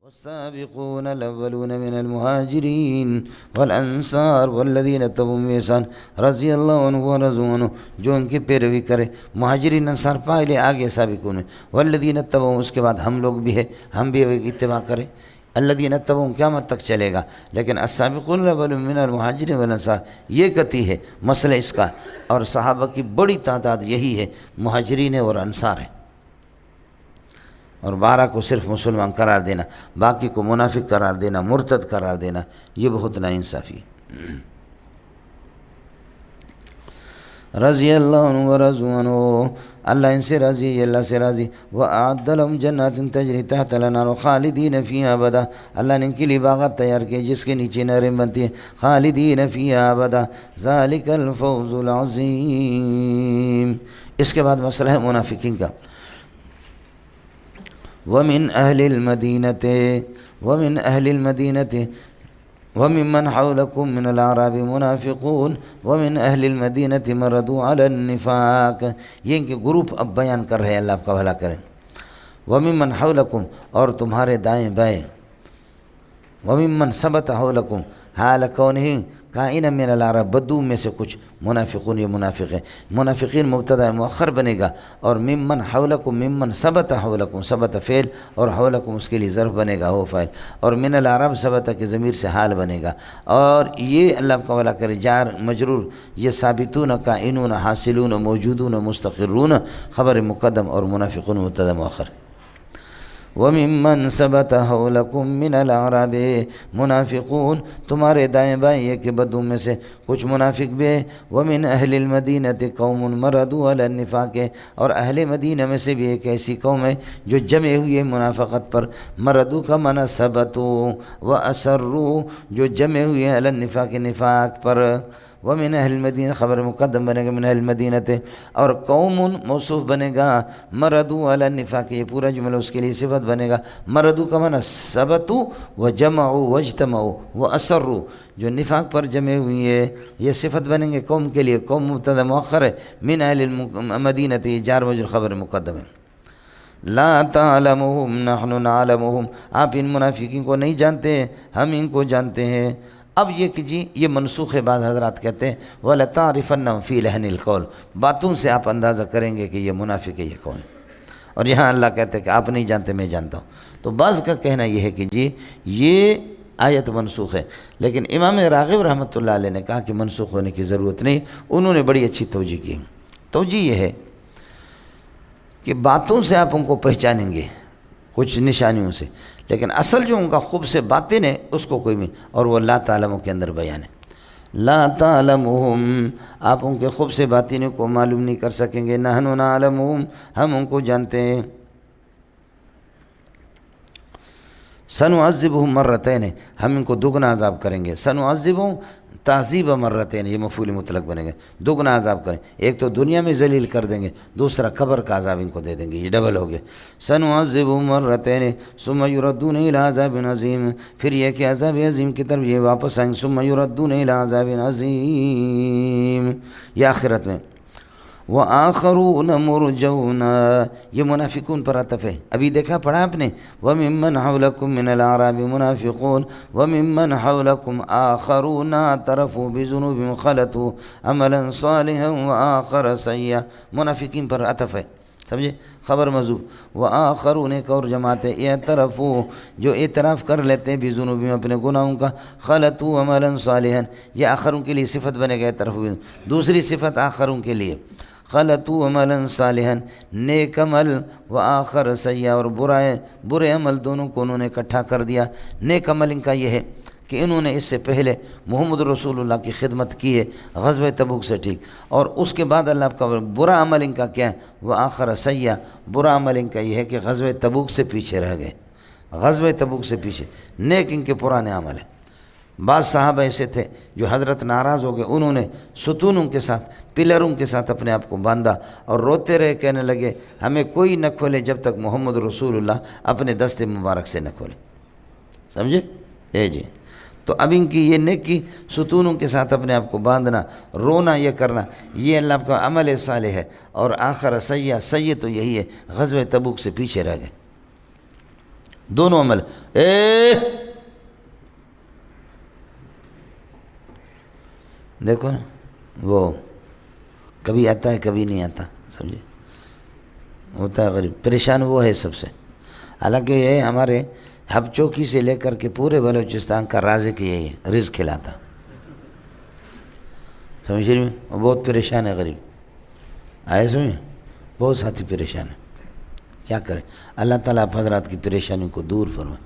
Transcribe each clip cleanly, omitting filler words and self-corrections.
والسابقون الأولون من المهاجرين والأنصار والذين اتبعوهم بإحسان رضی اللہ عنہ ورضوا عنہ، جو ان کی پیروی کرے، مہاجرین انصار پہلے آگے سابقون، والذین اتبعوهم اس کے بعد ہم لوگ بھی ہے، ہم بھی اتباع کریں۔ الذین اتبعوهم قیامت تک چلے گا، لیکن السابقون الاولون من المهاجرین والانصار یہ کتی ہے مسئلہ اس کا، اور صحابہ کی بڑی تعداد یہی ہے، مہاجرین اور انصار ہے۔ اور 12 کو صرف مسلمان قرار دینا، باقی کو منافق قرار دینا، مرتد قرار دینا، یہ بہت ناانصافی ہے۔ رضی اللہ عنہ ورضوا عنہ، اللہ ان سے راضی ہے، اللہ سے راضی۔ وَأَعَدَّ لَهُمْ جَنَّاتٍ تَجْرِي تَحْتَهَا الْأَنْهَارُ خَالِدِينَ فِيهَا أَبَدًا، اللہ نے ان کے لیے باغات تیار کیے جس کے نیچے نہریں بنتی ہیں، خالدین فیہا ابدا، ذالک الفوز العظیم۔ اس کے بعد مسئلہ ہے منافقین کا۔ وَمِنْ أَهْلِ الْمَدِينَةِ وَمِمَّنْ حَوْلَكُمْ مِنَ الْأَعْرَابِ مُنَافِقُونَ وَمِنْ أَهْلِ الْمَدِينَةِ مَرَدُوا عَلَى النِّفَاقِ، یہ ان کے گروپ اب بیان کر رہے ہیں، اللہ آپ کا بھلا کریں۔ وَمِمَّنْ حَوْلَكُمْ، اور تمہارے دائیں بائیں، وَمِمَّنْ ثَبَتَ حَوْلَكُمْ حَالَ كَوْنِهِ کائنا من العرب، بدو میں سے کچھ منافقون، یہ منافق ہیں۔ منافقین مبتدا مؤخر بنے گا، اور ممن حولکم، ممن ثبت حولکم، ثبت فعل اور حولکم اس کے لیے ظرف بنے گا، ہو فاعل، اور من العرب ثبت کے ضمیر سے حال بنے گا، اور یہ اللہ کا ولا کرے جار مجرور، یہ ثابتون، کائنون، حاصلون، موجودون، مستقرون خبر مقدم، اور منافقون مبتدا مؤخر۔ وَمِمَّنْ ثَبَتَ حَوْلَكُمْ مِنَ الْأَعْرَابِ منافقون، تمہارے دائیں بائیں یہ کہ بدو میں سے کچھ منافق بھی ہے۔ وَمِنْ أَهْلِ الْمَدِينَةِ قَوْمٌ مَرَدُوا عَلَى النِّفَاقِ، اور اہل مدینہ میں سے بھی ایک ایسی قوم ہے جو جمے ہوئے منافقت پر، مردو کا معنی ثبتوا وَأَسَرُّوا، جو جمے ہوئے ہیں علی النفاق، نفاق پر۔ وَمِنْ أَهْلِ الْمَدِينَةِ خبر مقدم بنے گا، من اہل المدینۃ، اور قوم موصوف بنے گا، مردو علی النفاق، یہ پورا جملہ اس کے لیے صفت بنے گا۔ مردو کا معنی ثبتوا وجمعوا واجتمعوا واسروا، جو نفاق پر جمع ہوئی ہے، یہ صفت بنیں گے قوم کے لیے، قوم مبتدا مؤخر ہے، من اہل المدینۃ یہ جار مجرور خبر مقدم ہے۔ لا تعلمهم نحن نعلمهم، آپ ان منافقین کو نہیں جانتے، ہم ان کو جانتے ہیں۔ اب یہ کہ جی یہ منسوخ ہے، بعض حضرات کہتے ہیں وَلَتَعْرِفَنَّهُمْ فِي لَحْنِ الْقَوْلِ، باتوں سے آپ اندازہ کریں گے کہ یہ منافق ہے، یہ کون ہے، اور یہاں اللہ کہتے ہیں کہ آپ نہیں جانتے، میں جانتا ہوں۔ تو بعض کا کہنا یہ ہے کہ جی یہ آیت منسوخ ہے، لیکن امام راغب رحمۃ اللہ علیہ نے کہا کہ منسوخ ہونے کی ضرورت نہیں، انہوں نے بڑی اچھی توجہ کی۔ توجہ یہ ہے کہ باتوں سے آپ ان کو پہچانیں گے، کچھ نشانیوں سے، لیکن اصل جو ان کا خوب سے باطن ہے اس کو کوئی نہیں، اور وہ لا تعلموں کے اندر بیان ہے۔ لا تعلمهم، آپ ان کے خوب سے باطنوں کو معلوم نہیں کر سکیں گے، نحن نعلمهم، ہم ان کو جانتے ہیں۔ سنعذبهم مرتين، ہم ان کو دگنا عذاب کریں گے، سنعذبهم تعذیب مرتين، یہ مفعول مطلق بنے گا، دگنا عذاب کریں، ایک تو دنیا میں ذلیل کر دیں گے، دوسرا قبر کا عذاب ان کو دے دیں گے، یہ ڈبل ہو گیا۔ سنعذبهم مرتين ثم يردون الى عذاب عظیم، پھر یہ کہ عذاب عظیم کی طرف یہ واپس آئیں گے، ثم يردون الى عذاب عظیم، یہ آخرت میں۔ وآخرون مرجون، یہ منافقون پر عطف ہے، ابھی دیکھا پڑھا آپ نے، وممن حولکم من الاعراب منافقون وممن حولکم آخرون اعترفوا بذنوبهم خلطوا عملا صالحا وآخر سیئا، منافقین پر عطف ہے، سمجھے، خبر محذوف۔ وآخرون ایک اور جماعت ہے، اعترفوا جو اعتراف کر لیتے ہیں بذنوبهم اپنے گناہوں کا، خلطوا عملا صالحا، یہ آخروں کے لیے صفت بنے گا اعترفوا، دوسری صفت آخروں کے لیے، خلطوا عملا صالحا نیک عمل، وآخر سیئا اور برے عمل، دونوں کو انہوں نے اکٹھا کر دیا۔ نیک عمل ان کا یہ ہے کہ انہوں نے اس سے پہلے محمد رسول اللہ کی خدمت کی ہے غزوہ تبوک سے، ٹھیک، اور اس کے بعد اللہ کا برا عمل ان کا کیا ہے، وآخر سیئا، برا عمل ان کا یہ ہے کہ غزوہ تبوک سے پیچھے رہ گئے، غزوہ تبوک سے پیچھے، نیک ان کے پرانے عمل ہیں۔ بعض صحابہ ایسے تھے جو حضرت ناراض ہو گئے، انہوں نے ستونوں کے ساتھ، پلروں کے ساتھ اپنے آپ کو باندھا اور روتے رہے، کہنے لگے ہمیں کوئی نہ کھولے جب تک محمد رسول اللہ اپنے دست مبارک سے نہ کھولے، سمجھے، جی۔ تو اب ان کی یہ نیکی، ستونوں کے ساتھ اپنے آپ کو باندھنا، رونا، یہ کرنا، یہ اللہ کا عمل صالح ہے، اور آخر سیئہ، سیئہ تو یہی ہے غزوہ تبوک سے پیچھے رہ گئے۔ دونوں عمل. دیکھو نا وہ کبھی آتا ہے کبھی نہیں آتا، سمجھے، ہوتا ہے غریب. پریشان وہ ہے سب سے. حالانکہ یہ ہمارے ہب چوکی سے لے کر کے پورے بلوچستان کا رازق یہی ہے، رزق کھلاتا. سمجھ رہے میں، وہ بہت پریشان ہے غریب. آئے سمجھ، بہت ساتھی پریشان ہے. کیا کریں، اللہ تعالیٰ آپ حضرات کی پریشانیوں کو دور فرمائے.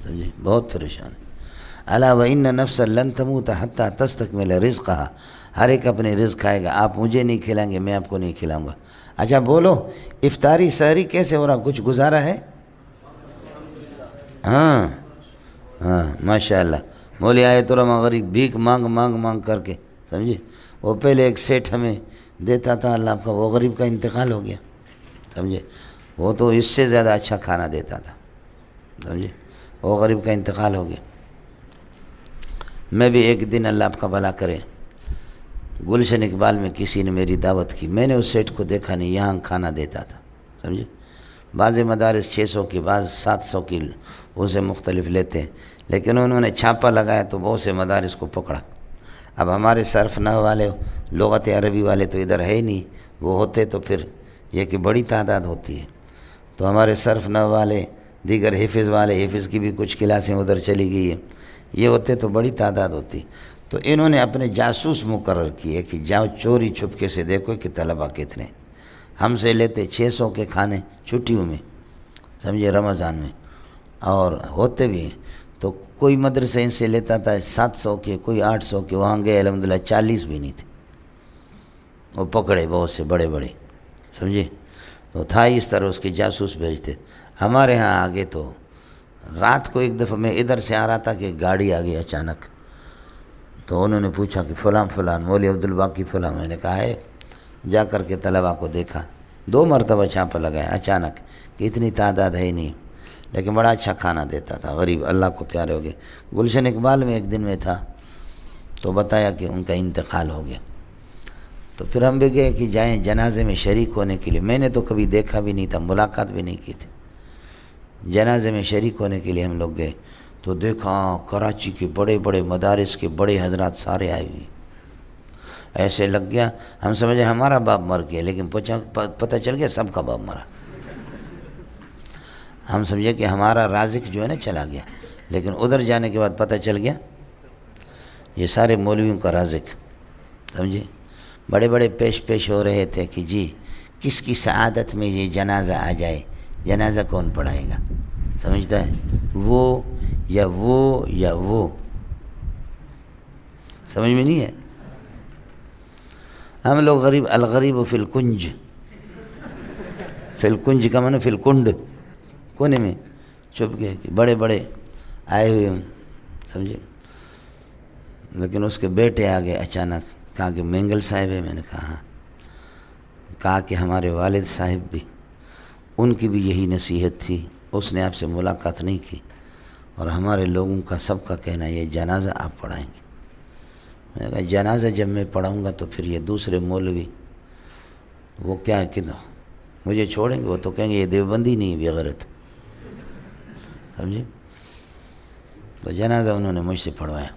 سمجھے، بہت پریشان ہے. الا وان نفسا لن تموت حتی تستکمل رزقها. ہر ایک اپنے رزق کھائے گا. آپ مجھے نہیں کھلائیں گے، میں آپ کو نہیں کھلاؤں گا. اچھا بولو، افطاری سحری کیسے ہو رہا؟ کچھ گزارا ہے؟ ہاں ہاں ماشاء اللہ. مولوی آیت الرحمٰن غریب بھیک مانگ مانگ مانگ کر کے، سمجھے. وہ پہلے ایک سیٹھ ہمیں دیتا تھا اللہ کا، وہ غریب کا انتقال ہو گیا، سمجھے. وہ تو اس سے زیادہ اچھا کھانا دیتا تھا، سمجھے. وہ غریب کا انتقال ہو گیا. میں بھی ایک دن اللہ آپ کا بھلا کرے، گلشن اقبال میں کسی نے میری دعوت کی. میں نے اس سیٹ کو دیکھا نہیں، یہاں کھانا دیتا تھا، سمجھے. بعض مدارس 600 کی، بعض 700 کی اسے مختلف لیتے ہیں، لیکن انہوں نے چھاپا لگایا تو بہت سے مدارس کو پکڑا. اب ہمارے صرف نحو والے، لغت عربی والے تو ادھر ہے ہی نہیں. وہ ہوتے تو پھر یہ کہ بڑی تعداد ہوتی ہے. تو ہمارے صرف نحو والے، دیگر حفظ والے، حفظ کی بھی کچھ کلاسیں ادھر چلی گئی ہیں. یہ ہوتے تو بڑی تعداد ہوتی. تو انہوں نے اپنے جاسوس مقرر کیے کہ جاؤ چوری چھپکے سے دیکھو کہ طلبہ کتنے. ہم سے لیتے 600 کے کھانے چھٹیوں میں، سمجھے، رمضان میں، اور ہوتے بھی ہیں. تو کوئی مدرسہ ان سے لیتا تھا 700 کے، کوئی 800 کے. وہاں گئے الحمدللہ 40 بھی نہیں تھے. وہ پکڑے بہت سے بڑے بڑے، سمجھے. تو تھا اس طرح اس کے جاسوس بھیجتے. ہمارے ہاں آگے تو رات کو ایک دفعہ میں ادھر سے آ رہا تھا کہ گاڑی آ گئی اچانک. تو انہوں نے پوچھا کہ فلاں فلاں مولوی عبدالباقی فلاں. میں نے کہا ہے. جا کر کے طلباء کو دیکھا، 2 مرتبہ چھاپا لگایا اچانک کہ اتنی تعداد ہے ہی نہیں، لیکن بڑا اچھا کھانا دیتا تھا. غریب اللہ کو پیارے ہو گئے. گلشن اقبال میں ایک دن میں تھا تو بتایا کہ ان کا انتقال ہو گیا. تو پھر ہم بھی گئے کہ جائیں جنازے میں شریک ہونے کے لیے. میں نے تو کبھی دیکھا بھی نہیں تھا، ملاقات بھی نہیں کی تھی. جنازے میں شریک ہونے کے لیے ہم لوگ گئے تو دیکھا کراچی کے بڑے بڑے مدارس کے بڑے حضرات سارے آئے ہوئے. ایسے لگ گیا ہم سمجھے ہمارا باپ مر گیا، لیکن پتہ چل گیا سب کا باپ مرا. ہم سمجھے کہ ہمارا رازق جو ہے نا چلا گیا، لیکن ادھر جانے کے بعد پتہ چل گیا یہ سارے مولویوں کا رازق، سمجھے. بڑے بڑے پیش ہو رہے تھے کہ جی کس کی سعادت میں یہ جنازہ آ جائے. جنازہ کون پڑھائے گا، سمجھتا ہے، وہ یا وہ یا وہ. سمجھ میں نہیں ہے. ہم لوگ غریب، الغریب فی الکنج، فی الکنج کا معنی فی الکنڈ، کونے میں چھپ گئے کہ بڑے بڑے آئے ہوئے ہوں، سمجھے. لیکن اس کے بیٹے آ گئے اچانک. کہا کہ مینگل صاحب ہے. میں نے کہا ہاں. کہا کہ ہمارے والد صاحب بھی، ان کی بھی یہی نصیحت تھی، اس نے آپ سے ملاقات نہیں کی، اور ہمارے لوگوں کا سب کا کہنا یہ جنازہ آپ پڑھائیں گے. میں نے کہا جنازہ جب میں پڑھاؤں گا تو پھر یہ دوسرے مولوی وہ کیا کہ مجھے چھوڑیں گے؟ وہ تو کہیں گے یہ دیوبندی نہیں ہے بغیرت، سمجھے. تو جنازہ انہوں نے مجھ سے پڑھوایا.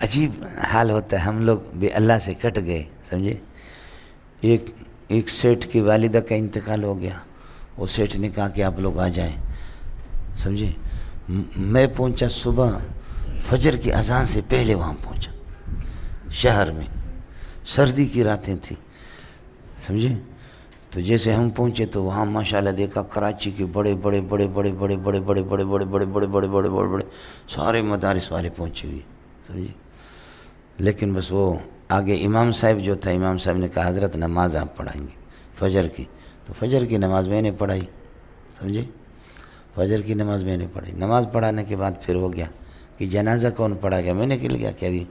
عجیب حال ہوتا ہے. ہم لوگ بھی اللہ سے کٹ گئے، سمجھے. ایک سیٹھ کی والدہ کا انتقال ہو گیا. وہ سیٹھ نے کہا کہ آپ لوگ آ جائیں، سمجھے. میں پہنچا صبح فجر کی اذان سے پہلے وہاں پہنچا. شہر میں سردی کی راتیں تھیں، سمجھے. تو جیسے ہم پہنچے تو وہاں ماشاءاللہ دیکھا کراچی کے بڑے بڑے بڑے بڑے بڑے بڑے بڑے بڑے بڑے بڑے بڑے بڑے بڑے بڑے بڑے سارے مدارس والے پہنچے ہوئے، سمجھے. لیکن بس وہ آگے امام صاحب جو تھا، امام صاحب نے کہا حضرت نماز آپ پڑھائیں گے فجر کی. تو فجر کی نماز میں نے پڑھائی، سمجھے. فجر کی نماز میں نے پڑھائی. نماز پڑھانے کے بعد پھر ہو گیا کہ جنازہ کون پڑھا گیا. میں نکل گیا کہ ابھی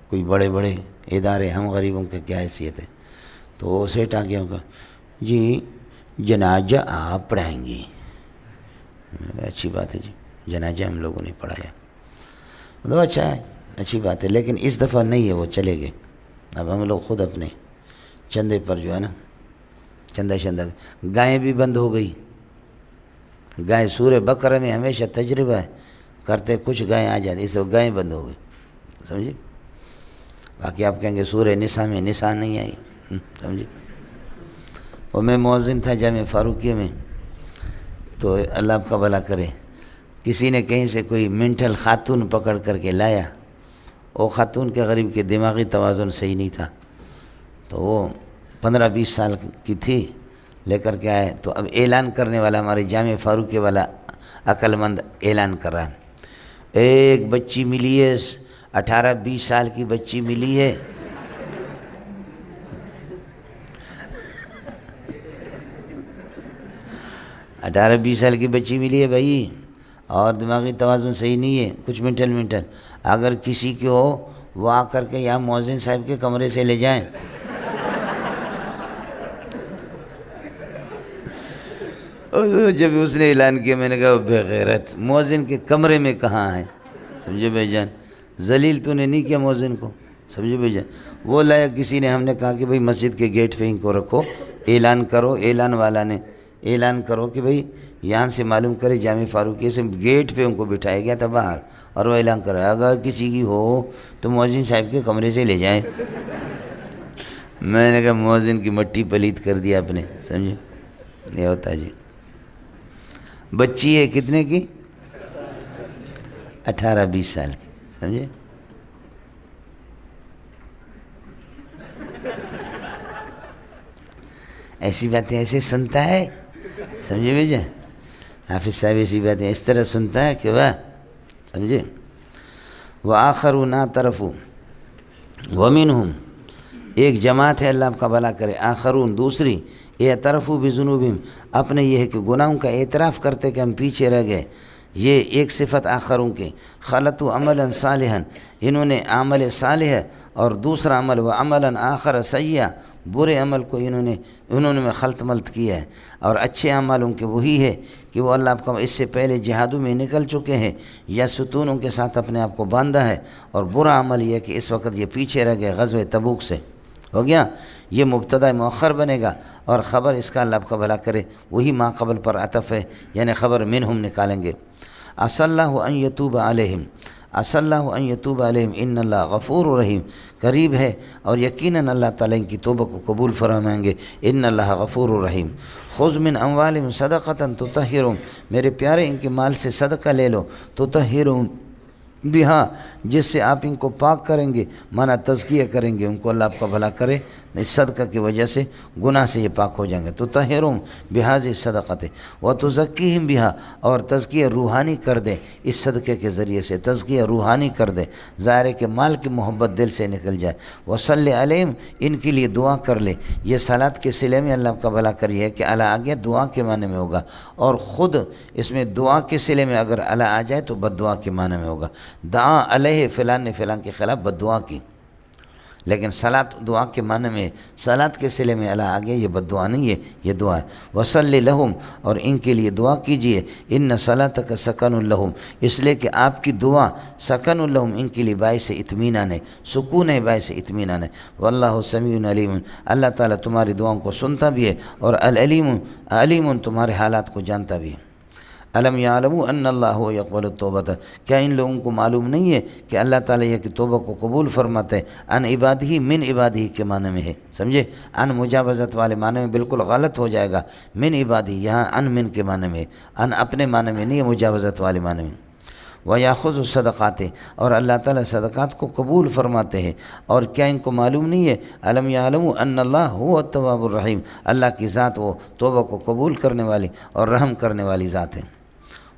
کوئی بڑے بڑے ادارے، ہم غریبوں کے کیا حیثیت ہے. تو وہ سیٹ آ گیا ہوگا، جی جنازہ آپ پڑھائیں گے. اچھی بات ہے جی، جنازہ ہم لوگوں نے پڑھایا. مطلب اچھا ہے، اچھی بات ہے. لیکن اس دفعہ نہیں ہے، وہ چلے گئے. اب ہم لوگ خود اپنے چندے پر جو ہے نا چندہ گائیں بھی بند ہو گئی، گائے سورہ بقرہ میں ہمیشہ تجربہ ہے کرتے کچھ گائیں آ جاتی، اس وقت گائیں بند ہو گئی، سمجھے؟ باقی آپ کہیں گے سورہ نساء میں نساء نہیں آئی، سمجھے؟ اور میں مؤذن تھا جامع فاروقیہ میں، تو اللہ آپ کا بھلا کرے، کسی نے کہیں سے کوئی مینٹل خاتون پکڑ کر کے لایا، وہ خاتون کے غریب کے دماغی توازن صحیح نہیں تھا، تو وہ 15-20 سال کی تھی، لے کر کے آئے، تو اب اعلان کرنے والا ہمارے جامع فاروقیہ والا عقل مند اعلان کر رہا ہے، ایک بچی ملی ہے، 18-20 سال کی بچی ملی ہے، اٹھارہ 20 سال کی بچی ملی ہے بھائی، اور دماغی توازن صحیح نہیں ہے، کچھ منٹل اگر کسی کی ہو وہ آ کر کے یہاں مؤذن صاحب کے کمرے سے لے جائیں۔ جب اس نے اعلان کیا میں نے کہا بے غیرت، مؤذن کے کمرے میں کہاں ہے، سمجھے بھائی جان؟ ذلیل تو نے نہیں کیا مؤذن کو، سمجھے بھائی جان؟ وہ لایا کسی نے، ہم نے کہا کہ بھائی مسجد کے گیٹ پہ ان کو رکھو، اعلان کرو، اعلان والا نے اعلان کرو کہ بھائی یہاں سے معلوم کرے جامع فاروقیہ سے، گیٹ پہ ان کو بٹھایا گیا تھا باہر، اور وہ اعلان کرا اگر کسی کی ہو تو مؤذن صاحب کے کمرے سے لے جائیں۔ میں نے کہا مؤذن کی مٹی پلیت کر دیا آپ نے، سمجھے؟ یہ ہوتا جی۔ بچی ہے کتنے کی؟ 18-20 سال کی، سمجھے؟ ایسی باتیں ایسے سنتا ہے، سمجھے بھیجا؟ حافظ صاحب ایسی باتیں اس طرح سنتا ہے کہ واہ، سمجھے؟ وآخرون اعترفوا ومنہم، ایک جماعت ہے، اللہ آپ کا بھلا کرے، آخرون دوسری، اعترفوا بذنوبہم، اپنے یہ ہے کہ گناہوں کا اعتراف کرتے کہ ہم پیچھے رہ گئے، یہ ایک صفت آخروں کی، خلطوا عملا صالحا، انہوں نے عمل صالح اور دوسرا عمل، و عملا آخر سیئا، برے عمل کو انہوں نے خلط ملط کیا ہے، اور اچھے اعمالوں کے وہی ہے کہ وہ اللہ آپ کا اس سے پہلے جہادوں میں نکل چکے ہیں یا ستونوں کے ساتھ اپنے آپ کو باندھا ہے، اور برا عمل یہ کہ اس وقت یہ پیچھے رہ گئے غزوہ تبوک سے، ہو گیا؟ یہ مبتدا مؤخر بنے گا، اور خبر اس کا اللہ آپ کا بھلا کرے وہی ما قبل پر عطف ہے، یعنی خبر منہم نکالیں گے۔ عسى اللہ ان یتوب علیہم، عسى اللہ ان یتوب علیہم ان اللہ غفور رحیم، قریب ہے اور یقیناً اللہ تعالیٰ ان کی توبہ کو قبول فرمائیں گے، ان اللہ غفور رحیم۔ خذ من اموالہم صدقۃ تطہرہم، میرے پیارے ان کے مال سے صدقہ لے لو، تطہرہم بہا، جس سے آپ ان کو پاک کریں گے، مانا تزکیہ کریں گے، ان کو اللہ آپ کا بھلا کرے، اس صدقہ کی وجہ سے گناہ سے یہ پاک ہو جائیں گے، تطہرہم بہذہ الصدقۃ وتزکیہم بہا، اور تزکیہ روحانی کر دے اس صدقے کے ذریعے سے، تزکیہ روحانی کر دے، ظاہر ہے کہ مال کی محبت دل سے نکل جائے، وصلی علیہم، ان کے لیے دعا کر لے، یہ صلاۃ کے صلے میں اللہ آپ کا بھلا کری ہے کہ اللہ آ گیا دعا کے معنی میں ہوگا، اور خود اس میں دعا کے صلے میں اگر اللہ آ جائے تو بد دعا کے معنی میں ہوگا، دعا علیہ فلان نے فلان کے خلاف بد دعا کی، لیکن صلاۃ دعا کے معنی میں، صلاۃ کے صلے میں اللہ آگے، یہ بد دعا نہیں ہے، یہ دعا ہے۔ وصلی لہم، اور ان کے لیے دعا کیجئے، ان صلاتک سکن لہم، اس لیے کہ آپ کی دعا سکن لہم، ان کے لیے باعث اطمینان ہے، سکون ہے، باعث اطمینان ہے۔ واللہ سمیع علیم، اللہ تعالیٰ تمہاری دعاؤں کو سنتا بھی ہے، اور علیم تمہارے حالات کو جانتا بھی ہے۔ الم یعلموا ان اللہ یقبل التوبۃ، کیا ان لوگوں کو معلوم نہیں ہے کہ اللہ تعالیٰ یہ کہ توبہ کو قبول فرماتا ہے، ان عبادہ من عبادہ کے معنی میں ہے، سمجھے؟ ان مجاوزت والے معنی میں بالکل غلط ہو جائے گا، من عبادہ یہاں ان من کے معنی میں ہے، ان اپنے معنی میں نہیں ہے، مجاوزت والے معنی میں۔ وَيَأْخُذُ الصَّدَقَاتِ، اور اللہ تعالیٰ صدقات کو قبول فرماتے ہیں، اور کیا ان کو معلوم نہیں ہے، الم یعلموا ان اللہ هو التواب الرحیم، اللہ کی ذات وہ توبہ کو قبول کرنے والی اور رحم کرنے والی ذات ہے۔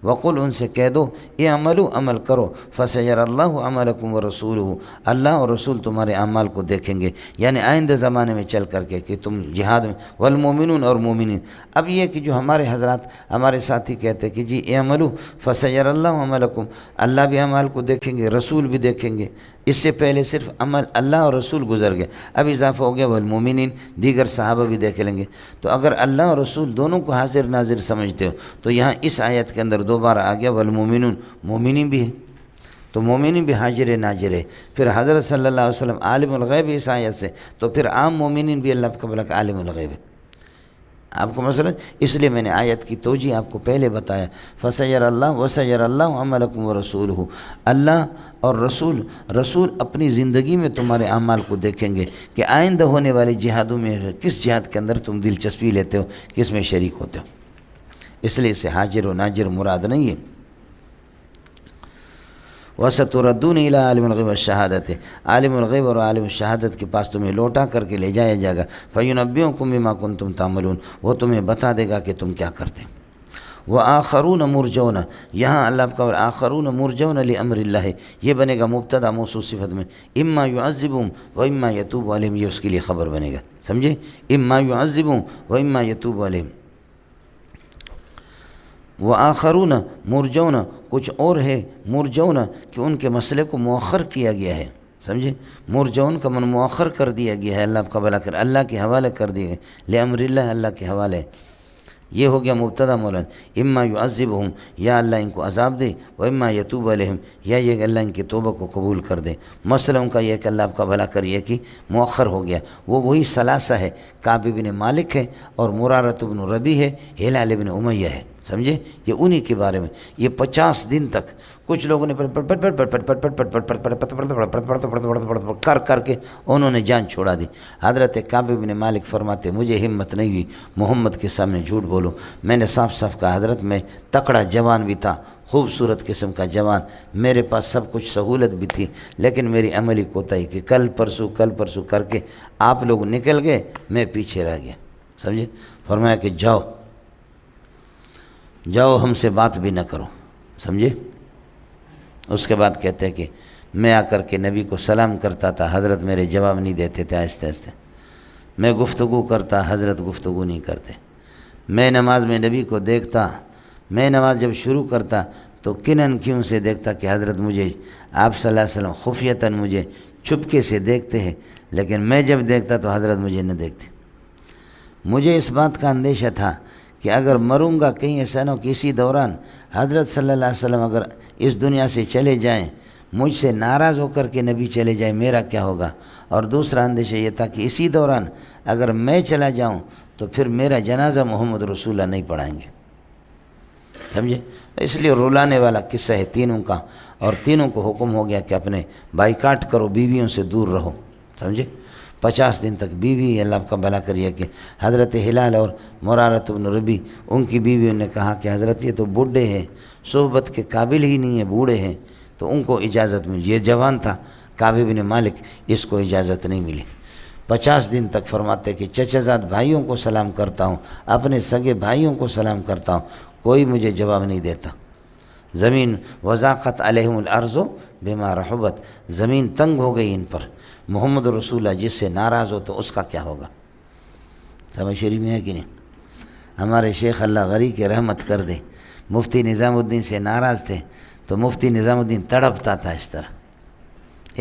وقل، ان سے کہہ دو، اعملوا، عمل کرو، فسيرى اللہ عملکم ورسولہ، اللہ اور رسول تمہارے اعمال کو دیکھیں گے، یعنی آئندہ زمانے میں چل کر کے کہ تم جہاد میں، والمومنون، اور مومنین۔ اب یہ کہ جو ہمارے حضرات، ہمارے ساتھی کہتے کہ جی اعملوا فسيرى اللہ عملکم، اللہ بھی اعمال کو دیکھیں گے، رسول بھی دیکھیں گے، اس سے پہلے صرف عمل اللہ اور رسول گزر گئے، اب اضافہ ہو گیا والمومنین، دیگر صحابہ بھی دیکھ لیں گے۔ تو اگر اللہ اور رسول دونوں کو حاضر ناظر سمجھتے ہو تو یہاں اس آیت کے اندر دوبارہ آ گیا والمومنون، مومنین بھی ہے، تو مومنین بھی حاضر ناظر ہے۔ پھر حضرت صلی اللہ علیہ وسلم عالم الغیب اس آیت سے، تو پھر عام مومنین بھی اللہ کا بلا عالم الغیب ہے۔ آپ کو مثلا اس لیے میں نے آیت کی توجیہ آپ کو پہلے بتایا، فسیر اللہ وسیر اللہ عملکم ورسولہ، اللہ اور رسول اپنی زندگی میں تمہارے اعمال کو دیکھیں گے کہ آئندہ ہونے والے جہادوں میں کس جہاد کے اندر تم دلچسپی لیتے ہو، کس میں شریک ہوتے ہو. اس لیے اسے حاجر و ناجر مراد نہیں ہے. وَسَتُرَدُّونَ إِلَىٰ عَالِمِ الْغَيْبِ وَالشَّهَادَةِ، عالم الغیب اور عالم الشہادت کے پاس تمہیں لوٹا کر کے لے جایا جائے گا. فَيُنَبِّئُكُم بِمَا كُنتُمْ تَعْمَلُونَ، وہ تمہیں بتا دے گا کہ تم کیا کرتے. وَآخَرُونَ مُرْجَوْنَ، یہاں اللہ کا آخرون مرجون لِأَمْرِ اللّہ، یہ بنے گا مبتدا موصوف صفت میں. اما يعذبهم وَإِمَّا يَتُوبُ عَلَيْهِمْ، یہ اس کے لیے خبر بنے گا. سمجھے؟ اما يعذبهم وَإِمَّا يَتُوبُ عَلَيْهِمْ. وآخرون مرجون، کچھ اور ہے مرجون کہ ان کے مسئلے کو مؤخر کیا گیا ہے. سمجھے؟ مرجون کا من مؤخر کر دیا گیا ہے، اللہ کا بھلا کر، اللہ کے حوالے کر دیے گئے. لامر اللہ، اللہ کے حوالے. یہ ہو گیا مبتدا مولانا. اما یعذبہم، یا اللہ ان کو عذاب دے، و اما یتوب علیہم، یا یہ کہ اللہ ان کی توبہ کو قبول کر دے. مسئلہ ان کا یہ کہ اللہ آپ کا بھلا کر، یہ کہ مؤخر ہو گیا. وہ وہی ثلاثہ ہے، کعب بن مالک ہے اور مرارۃ بن ربیع ہے، ہلال بن امیہ ہے. سمجھے؟ یہ انہی کے بارے میں. یہ 50 دن تک کچھ لوگوں نے کر کر کے انہوں نے جان چھوڑا دی. حضرت کعب بن مالک فرماتے مجھے ہمت نہیں ہوئی محمد کے سامنے جھوٹ بولو. میں نے صاف صاف کہا حضرت میں تکڑا جوان بھی تھا، خوبصورت قسم کا جوان، میرے پاس سب کچھ سہولت بھی تھی، لیکن میری عملی کوتاہی کہ کل پرسوں کر کے آپ لوگ نکل گئے، میں پیچھے رہ گیا. سمجھے؟ فرمایا کہ جاؤ ہم سے بات بھی نہ کرو. سمجھے؟ اس کے بعد کہتے ہیں کہ میں آ کر کے نبی کو سلام کرتا تھا، حضرت میرے جواب نہیں دیتے تھے. آہستہ آہستہ میں گفتگو کرتا، حضرت گفتگو نہیں کرتے. میں نماز میں نبی کو دیکھتا، میں نماز جب شروع کرتا تو کنن کیوں سے دیکھتا کہ حضرت مجھے آپ صلی اللہ علیہ وسلم خفیتاً مجھے چپکے سے دیکھتے ہیں، لیکن میں جب دیکھتا تو حضرت مجھے نہ دیکھتے. مجھے اس بات کا اندیشہ تھا کہ اگر مروں گا کہیں ایسا نہ ہو کہ اسی دوران حضرت صلی اللہ علیہ وسلم اگر اس دنیا سے چلے جائیں، مجھ سے ناراض ہو کر کے نبی چلے جائیں، میرا کیا ہوگا. اور دوسرا اندیشہ یہ تھا کہ اسی دوران اگر میں چلا جاؤں تو پھر میرا جنازہ محمد رسول اللہ نہیں پڑھائیں گے. سمجھے؟ اس لیے رلانے والا قصہ ہے تینوں کا، اور تینوں کو حکم ہو گیا کہ اپنے بائیکاٹ کرو، بیویوں سے دور رہو. سمجھے؟ 50 دن تک بیوی اللہ کا بھلا کریے کہ حضرت ہلال اور مرارۃ بن ربیع ان کی بیویوں نے کہا کہ حضرت یہ تو بوڑھے ہیں، صحبت کے قابل ہی نہیں ہیں، بوڑھے ہیں، تو ان کو اجازت ملی. یہ جوان تھا کعب بن مالک، اس کو اجازت نہیں ملی. 50 دن تک فرماتے کہ چچا زاد بھائیوں کو سلام کرتا ہوں، اپنے سگے بھائیوں کو سلام کرتا ہوں، کوئی مجھے جواب نہیں دیتا. زمین وضاقت علیہم الارض بما رحبت، زمین تنگ ہو گئی ان پر. محمد رسول اللہ جس سے ناراض ہو تو اس کا کیا ہوگا. سمجھ شریف میں ہے کہ نہیں؟ ہمارے شیخ اللہ غری کے رحمت کر دے، مفتی نظام الدین سے ناراض تھے تو مفتی نظام الدین تڑپتا تھا اس طرح.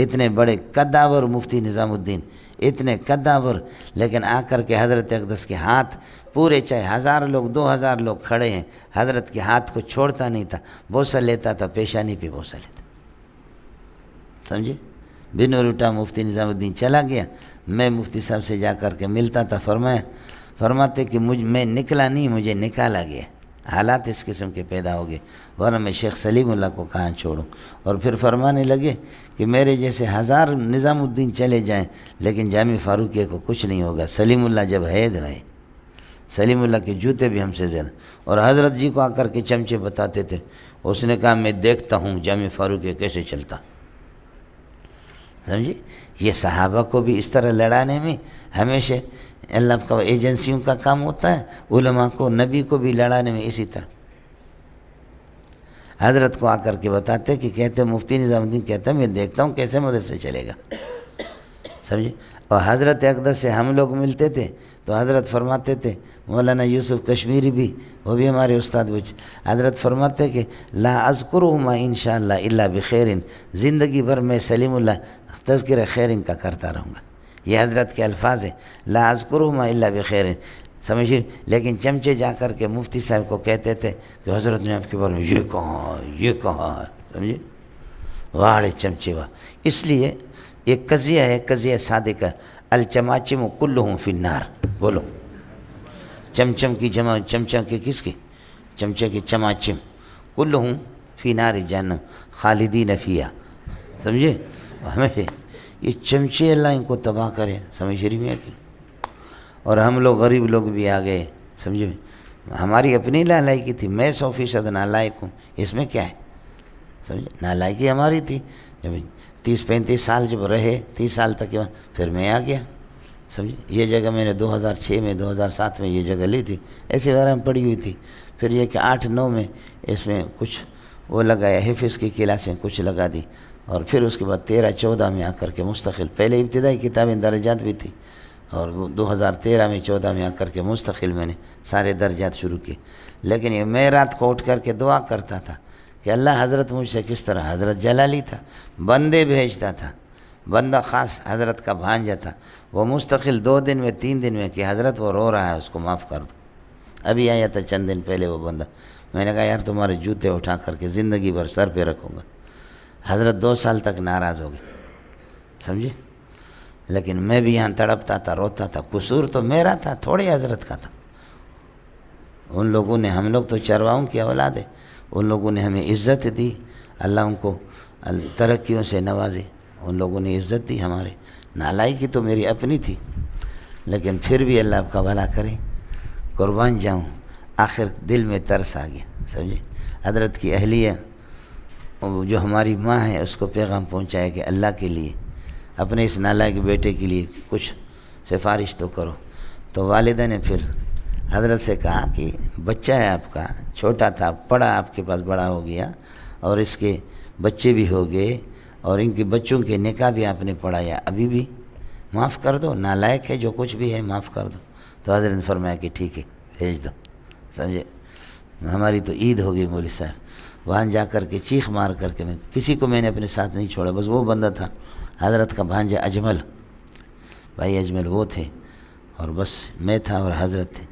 اتنے بڑے قداور مفتی نظام الدین، اتنے قداور، لیکن آ کر کے حضرت اقدس کے ہاتھ پورے، چاہے 1000 لوگ 2000 لوگ کھڑے ہیں، حضرت کے ہاتھ کو چھوڑتا نہیں تھا، بوسہ لیتا تھا، پیشانی پہ بوسہ لیتا. سمجھے؟ بن اٹھا مفتی نظام الدین چلا گیا. میں مفتی صاحب سے جا کر کے ملتا تھا. فرماتے کہ میں نکلا نہیں، مجھے نکالا گیا. حالات اس قسم کے پیدا ہو گئے، ورنہ میں شیخ سلیم اللہ کو کہاں چھوڑوں. اور پھر فرمانے لگے کہ میرے جیسے 1000 نظام الدین چلے جائیں لیکن جامع فاروقیہ کو کچھ نہیں ہوگا. سلیم اللہ جب ہے سلیم اللہ کے جوتے بھی ہم سے زیادہ. اور حضرت جی کو آ کر کے چمچے بتاتے تھے. اس نے کہا میں دیکھتا ہوں جامع فاروقیہ کیسے چلتا. سمجھے؟ یہ صحابہ کو بھی اس طرح لڑانے میں ہمیشہ اللہ کا ایجنسیوں کا کام ہوتا ہے، علماء کو، نبی کو بھی لڑانے میں اسی طرح. حضرت کو آ کر کے بتاتے کہ کہتے مفتی نظام الدین کہتا میں دیکھتا ہوں کیسے مدد سے چلے گا. سمجھے؟ اور حضرت اقدس سے ہم لوگ ملتے تھے تو حضرت فرماتے تھے، مولانا یوسف کشمیری بھی، وہ بھی ہمارے استاد بچ، حضرت فرماتے کہ لا اذکرہما انشاءاللہ الا بخیر، زندگی بھر میں سلیم اللہ تذکرہ خیرن کا کرتا رہوں گا. یہ حضرت کے الفاظ ہیں، لا اذکرہما الا بخیر. سمجھیے؟ لیکن چمچے جا کر کے مفتی صاحب کو کہتے تھے کہ حضرت نے آپ کے بارے میں یہ کہا. سمجھے؟ واڑے چمچے واہ. اس لیے ایک قضیہ ہے، قضیہ صادقہ، الچماچم کلہم فی النار. بولو چمچم کی جمع چمچہ کے کس کے؟ چمچے کے چماچم، کلہم فی نار جہنم خالدین فیہا، سمجھے؟ ہمیشہ یہ چمچے اللہ ان کو تباہ کرے، سمجھ رہی میں کہ؟ اور ہم لوگ غریب لوگ بھی آ گئے، سمجھے؟ ہماری اپنی نالائکی تھی، میں 100% نالائق ہوں، اس میں کیا ہے؟ سمجھے؟ نالائکی ہماری تھی، جب 30-35 سال جب رہے، 30 سال تک کے بعد پھر میں آ گیا، سمجھے؟ یہ جگہ میں نے 2006 میں 2007 میں یہ جگہ لی تھی، ایسی وغیرہ میں پڑی ہوئی تھی۔ پھر یہ کہ 8-9 میں اس میں کچھ وہ لگایا، حفظ کی کلاسیں کچھ لگا دی، اور پھر اس کے بعد 13-14 میں آ کر کے مستقل، پہلے ابتدائی کتابیں درجات بھی تھی، اور 2013 میں 14 میں آ کر کے مستقل میں نے سارے درجات شروع کیے۔ لیکن یہ میں رات کو اٹھ کر کے دعا کرتا تھا کہ اللہ حضرت مجھ سے کس طرح، حضرت جلالی تھا، بندے بھیجتا تھا، بندہ خاص حضرت کا بھانجا تھا، وہ مستقل 2 دن میں 3 دن میں کہ حضرت وہ رو رہا ہے اس کو معاف کر دو۔ ابھی آیا تھا چند دن پہلے وہ بندہ، میں نے کہا یار تمہارے جوتے اٹھا کر کے زندگی بھر سر پہ رکھوں گا۔ حضرت 2 سال تک ناراض ہو گئے، سمجھے؟ لیکن میں بھی یہاں تڑپتا تھا، روتا تھا، قصور تو میرا تھا، تھوڑے حضرت کا تھا۔ ان لوگوں نے، ہم لوگ تو چرواؤں کی اولاد ہے، ان لوگوں نے ہمیں عزت دی، اللہ ان کو ترقیوں سے نوازے، ان لوگوں نے عزت دی ہمارے۔ نالائکی تو میری اپنی تھی، لیکن پھر بھی اللہ آپ کا بھلا کرے، قربان جاؤں، آخر دل میں ترس آ گیا، سمجھے؟ حضرت کی اہلیہ جو ہماری ماں ہے اس کو پیغام پہنچایا کہ اللہ کے لیے اپنے اس نالائق بیٹے کے لیے کچھ سفارش تو کرو۔ تو والدہ نے پھر حضرت سے کہا کہ بچہ ہے آپ کا، چھوٹا تھا، پڑھا آپ کے پاس، بڑا ہو گیا، اور اس کے بچے بھی ہو گئے، اور ان کے بچوں کے نکاح بھی آپ نے پڑھایا، ابھی بھی معاف کر دو، نالائق ہے جو کچھ بھی ہے معاف کر دو۔ تو حضرت نے فرمایا کہ ٹھیک ہے بھیج دو، سمجھے؟ ہماری تو عید ہو گئی مولوی صاحب، وہاں جا کر کے چیخ مار کر کے کسی کو میں نے اپنے ساتھ نہیں چھوڑا، بس وہ بندہ تھا حضرت کا بھانجا اجمل، بھائی اجمل وہ تھے، اور بس میں تھا اور حضرت تھے۔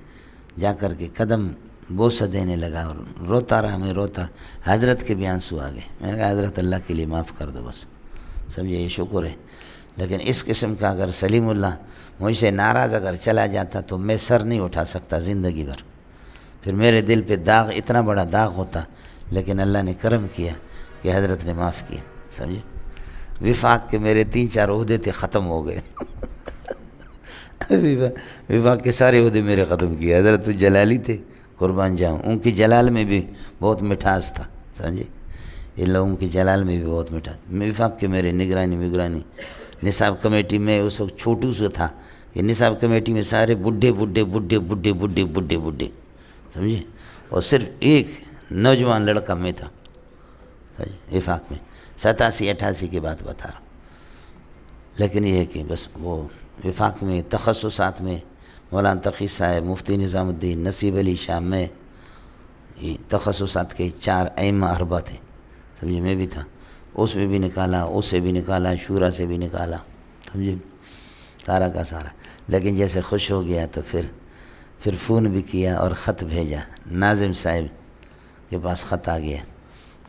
جا کر کے قدم بوسہ دینے لگا اور روتا رہا، میں روتا رہا، حضرت کے بھی آنسو آ گئے۔ میں نے کہا حضرت اللہ کے لیے معاف کر دو بس، سمجھے؟ یہ شکر ہے۔ لیکن اس قسم کا اگر سلیم اللہ مجھ سے ناراض اگر چلا جاتا تو میں سر نہیں اٹھا سکتا زندگی بھر، پھر میرے دل پہ داغ، اتنا بڑا داغ ہوتا، لیکن اللہ نے کرم کیا کہ حضرت نے معاف کیا، سمجھے؟ وفاق کے میرے 3-4 عہدے تھے، ختم ہو گئے۔ وفاق کے سارے عہدے میرے ختم کیے، حضرت تو جلالی تھے، قربان جاؤں، ان کی جلال میں بھی بہت مٹھاس تھا، سمجھے؟ ان لوگوں کی جلال میں بھی بہت مٹھاس۔ وفاق کے میرے نگرانی نصاب کمیٹی میں اس وقت چھوٹو سا تھا کہ نصاب کمیٹی میں سارے بڈھے بڈھے بڈھے بڈھے بڈھے بڈھے بڈھے، سمجھے؟ اور صرف ایک نوجوان لڑکا میں تھا، وفاق میں 87-88 کی بات بتا رہا ہوں۔ لیکن یہ ہے کہ بس وہ وفاق میں تخصصات میں مولانا تقی صاحب، مفتی نظام الدین، نصیب علی شاہ، میں یہ تخصصات کے 4 ائمہ اربعہ تھے، سمجھے؟ میں بھی تھا، اس میں بھی نکالا، اس سے بھی نکالا، شورا سے بھی نکالا، سمجھے؟ سارا کا سارا۔ لیکن جیسے خوش ہو گیا تو پھر فون بھی کیا اور خط بھیجا، ناظم صاحب کے پاس خط آ گیا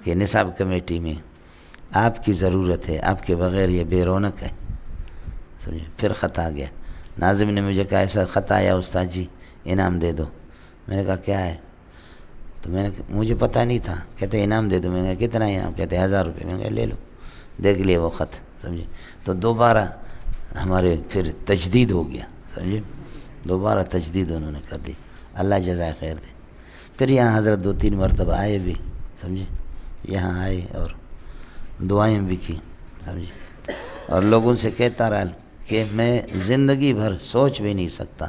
کہ نصاب کمیٹی میں آپ کی ضرورت ہے، آپ کے بغیر یہ بے رونق ہے، سمجھے؟ پھر خط آ گیا، ناظم نے مجھے کہا ایسا خط آیا استاد جی انعام دے دو۔ میں نے کہا کیا ہے؟ تو میں نے مجھے پتہ نہیں تھا، کہتے انعام دے دو۔ میں نے کہا کتنا انعام؟ کہتے 1000 روپے۔ میں نے کہا لے لو، دیکھ لیے وہ خط، سمجھے؟ تو دوبارہ ہمارے پھر تجدید ہو گیا، سمجھے؟ دوبارہ تجدید انہوں نے کر دی، اللہ جزائے خیر دے۔ پھر یہاں حضرت 2-3 مرتبہ آئے بھی، سمجھے؟ یہاں آئے اور دعائیں بھی کی، سمجھے؟ اور لوگوں سے کہتا رہا کہ میں زندگی بھر سوچ بھی نہیں سکتا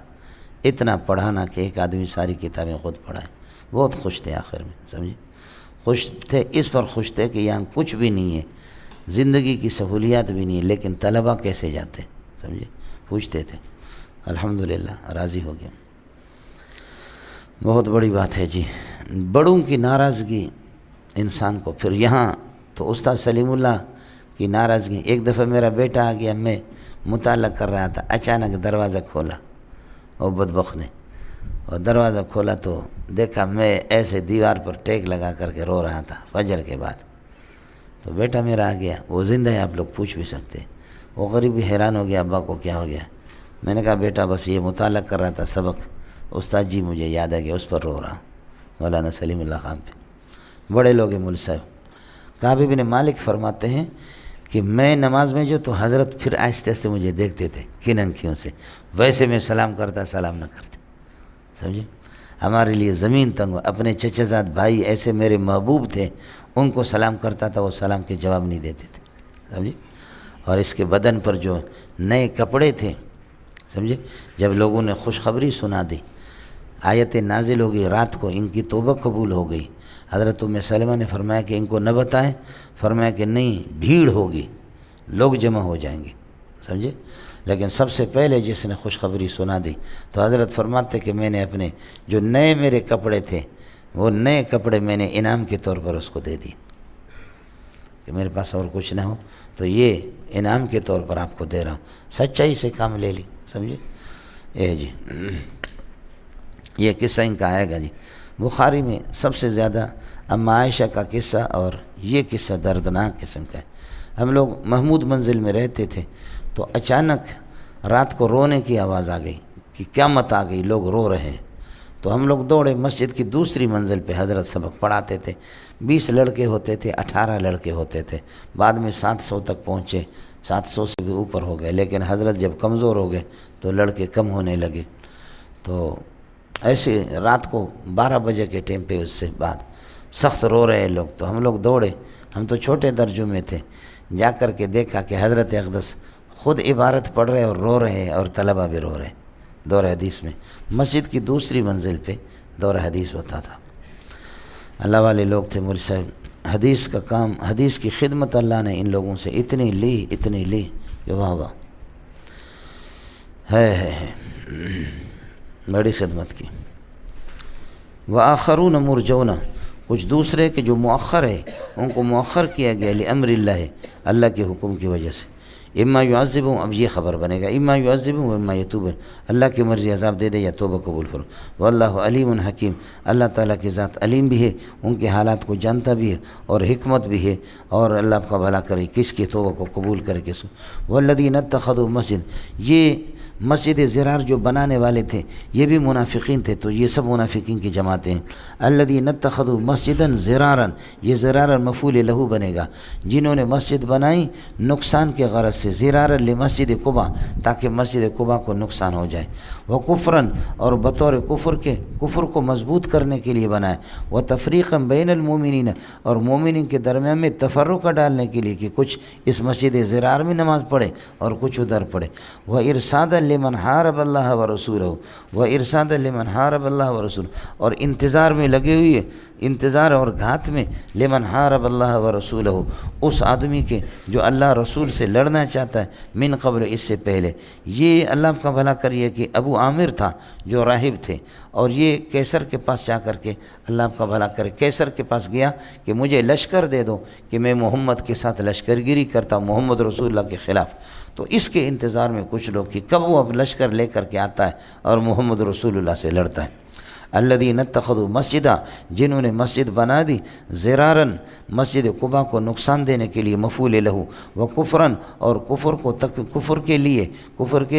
اتنا پڑھانا کہ ایک آدمی ساری کتابیں خود پڑھائے۔ بہت خوش تھے آخر میں، سمجھے؟ خوش تھے، اس پر خوش تھے کہ یہاں کچھ بھی نہیں ہے، زندگی کی سہولیات بھی نہیں ہے، لیکن طلبہ کیسے جاتے، سمجھے؟ پوچھتے تھے۔ الحمدللہ راضی ہو گیا، بہت بڑی بات ہے جی۔ بڑوں کی ناراضگی انسان کو پھر یہاں تو استاد سلیم اللہ کی ناراضگی، ایک دفعہ میرا بیٹا آ گیا، میں مطالعہ کر رہا تھا، اچانک دروازہ کھولا وہ بدبخت نے، اور دروازہ کھولا تو دیکھا میں ایسے دیوار پر ٹیک لگا کر کے رو رہا تھا فجر کے بعد۔ تو بیٹا میرا آ گیا، وہ زندہ ہے، آپ لوگ پوچھ بھی سکتے۔ وہ غریب بھی حیران ہو گیا، ابا کو کیا ہو گیا؟ میں نے کہا بیٹا بس یہ مطالعہ کر رہا تھا سبق، استاد جی مجھے یاد ہے کہ اس پر رو رہا ہوں، مولانا سلیم اللہ خان پہ، بڑے لوگ ہیں مول صاحب۔ کعب بن مالک فرماتے ہیں کہ میں نماز میں جو تو حضرت پھر آہستہ آہستہ مجھے دیکھتے تھے کن انکھیوں سے، ویسے میں سلام کرتا سلام نہ کرتے، سمجھے۔ ہمارے لیے زمین تنگ ہو، اپنے چچا زاد بھائی ایسے میرے محبوب تھے، ان کو سلام کرتا تھا، وہ سلام کے جواب نہیں دیتے تھے، سمجھے۔ اور اس کے بدن پر جو نئے کپڑے تھے، سمجھے، جب لوگوں نے خوشخبری سنا دی، آیت نازل ہو گئی رات کو، ان کی توبہ قبول ہو گئی، حضرت ام سلمہ نے فرمایا کہ ان کو نہ بتائیں، فرمایا کہ نہیں، بھیڑ ہوگی، لوگ جمع ہو جائیں گے، سمجھے۔ لیکن سب سے پہلے جس نے خوشخبری سنا دی تو حضرت فرماتے کہ میں نے اپنے جو نئے میرے کپڑے تھے، وہ نئے کپڑے میں نے انعام کے طور پر اس کو دے دی، کہ میرے پاس اور کچھ نہ ہو تو یہ انعام کے طور پر آپ کو دے رہا ہوں، سچائی سے کام لے لی، سمجھے۔ جی یہ قصہ ان کا آئے گا جی بخاری میں سب سے زیادہ اما عائشہ کا قصہ، اور یہ قصہ دردناک قسم کا ہے۔ ہم لوگ محمود منزل میں رہتے تھے تو اچانک رات کو رونے کی آواز آ گئی کہ قیامت آ گئی، لوگ رو رہے ہیں، تو ہم لوگ دوڑے مسجد کی دوسری منزل پہ، حضرت سبق پڑھاتے تھے، 20 لڑکے ہوتے تھے، 18 لڑکے ہوتے تھے، بعد میں 700 تک پہنچے، 700 سے بھی اوپر ہو گئے، لیکن حضرت جب کمزور ہو گئے تو لڑکے کم ہونے لگے، تو ایسے رات کو 12 بجے کے ٹائم پہ اس سے بعد سخت رو رہے لوگ، تو ہم لوگ دوڑے، ہم تو چھوٹے درجوں میں تھے، جا کر کے دیکھا کہ حضرت اقدس خود عبارت پڑھ رہے اور رو رہے ہیں، اور طلبہ بھی رو رہے ہیں، دور حدیث میں، مسجد کی دوسری منزل پہ دور حدیث ہوتا تھا۔ اللہ والے لوگ تھے مول صاحب، حدیث کا کام، حدیث کی خدمت اللہ نے ان لوگوں سے اتنی لی کہ واہ واہ، ہے بڑی خدمت کی۔ وآخرون مرجون، کچھ دوسرے کہ جو مؤخر ہے، ان کو مؤخر کیا گیا لامر اللہ، اللہ کے حکم کی وجہ سے، اما یعذبہم، اب یہ خبر بنے گا، اما یعذبہم و اما یتوب، اللہ کی مرضی عذاب دے دے یا توبہ قبول فرو، واللہ علیم حکیم، اللہ تعالیٰ کی ذات علیم بھی ہے، ان کے حالات کو جانتا بھی ہے اور حکمت بھی ہے، اور اللہ آپ کا بھلا کرے، کس کی توبہ کو قبول کرے کس کو۔ والذین اتخذوا مسجد، یہ مسجد زرار جو بنانے والے تھے یہ بھی منافقین تھے، تو یہ سب منافقین کی جماعتیں ہیں۔ الذین اتخذوا مسجدا زرارا، یہ زرارا مفعول لہو بنے گا، جنہوں نے مسجد بنائی نقصان کے غرض سے، زرارا لمسجد قباء، تاکہ مسجد قباء کو نقصان ہو جائے، وکفرا، اور بطور کفر کے، کفر کو مضبوط کرنے کے لیے بنائے، وتفریقا بین المؤمنین، اور مومنین کے درمیان میں تفرقہ ڈالنے کے لیے کہ کچھ اس مسجد زرار میں نماز پڑھے اور کچھ ادھر پڑھے، وارصادا لمن حارب اللہ ورسولہ، وارصادا لمن حارب اللہ ورسولہ، اور انتظار میں لگے ہوئے، انتظار اور گھات میں، لمن حارب اللہ ورسولہ، اس آدمی کے جو اللہ رسول سے لڑنا چاہتا ہے، من قبل، اس سے پہلے۔ یہ اللہ کا بھلا کریے کہ ابو عامر تھا جو راہب تھے، اور یہ کیسر کے پاس جا کر کے، اللہ آپ کا بھلا کرے، کیسر کے پاس گیا کہ مجھے لشکر دے دو کہ میں محمد کے ساتھ لشکر گیری کرتا ہوں، محمد رسول اللہ کے خلاف۔ تو اس کے انتظار میں کچھ لوگ کہ کب وہ اب لشکر لے کر کے آتا ہے اور محمد رسول اللہ سے لڑتا ہے۔ الذین اتخذوا مسجدا، جنہوں نے مسجد بنا دی، زرارن، مسجد قباء کو نقصان دینے کے لیے، مفعول لہو، وکفرن، اور کفر کو کفر کے لیے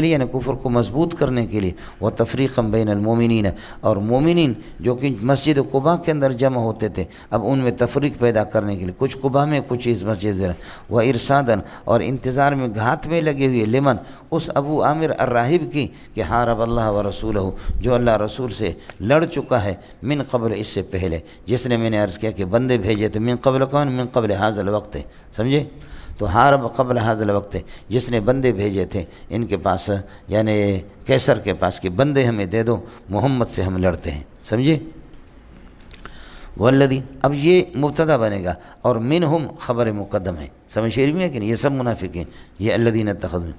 یعنی کفر کو مضبوط کرنے کے لیے، وتفریقا بین المؤمنین، اور مومنین جو کہ مسجد قباء کے اندر جمع ہوتے تھے اب ان میں تفریق پیدا کرنے کے لیے، کچھ قباء میں کچھ اس مسجد زرار، وارصادن، اور انتظار میں گھات میں لگے ہوئے، لمن، اس ابو عامر الراہب کی کہ حارب اللہ ورسولہ، جو اللہ رسول سے لڑ چکا ہے، من قبل، اس سے پہلے، جس نے میں نے عرض کیا کہ بندے بھیجے تھے، من قبل کون، من قبل حاذا الوقت، سمجھے، تو حارب قبل حاذا الوقت، جس نے بندے بھیجے تھے ان کے پاس، یعنی کیسر کے پاس، کہ بندے ہمیں دے دو، محمد سے ہم لڑتے ہیں، سمجھے۔ والذی، اب یہ مبتدا بنے گا، اور منہم خبر مقدم ہے، سمجھ شعر میں ہے کہ نہیں، یہ سب منافقین، یہ الذین اتخذوا،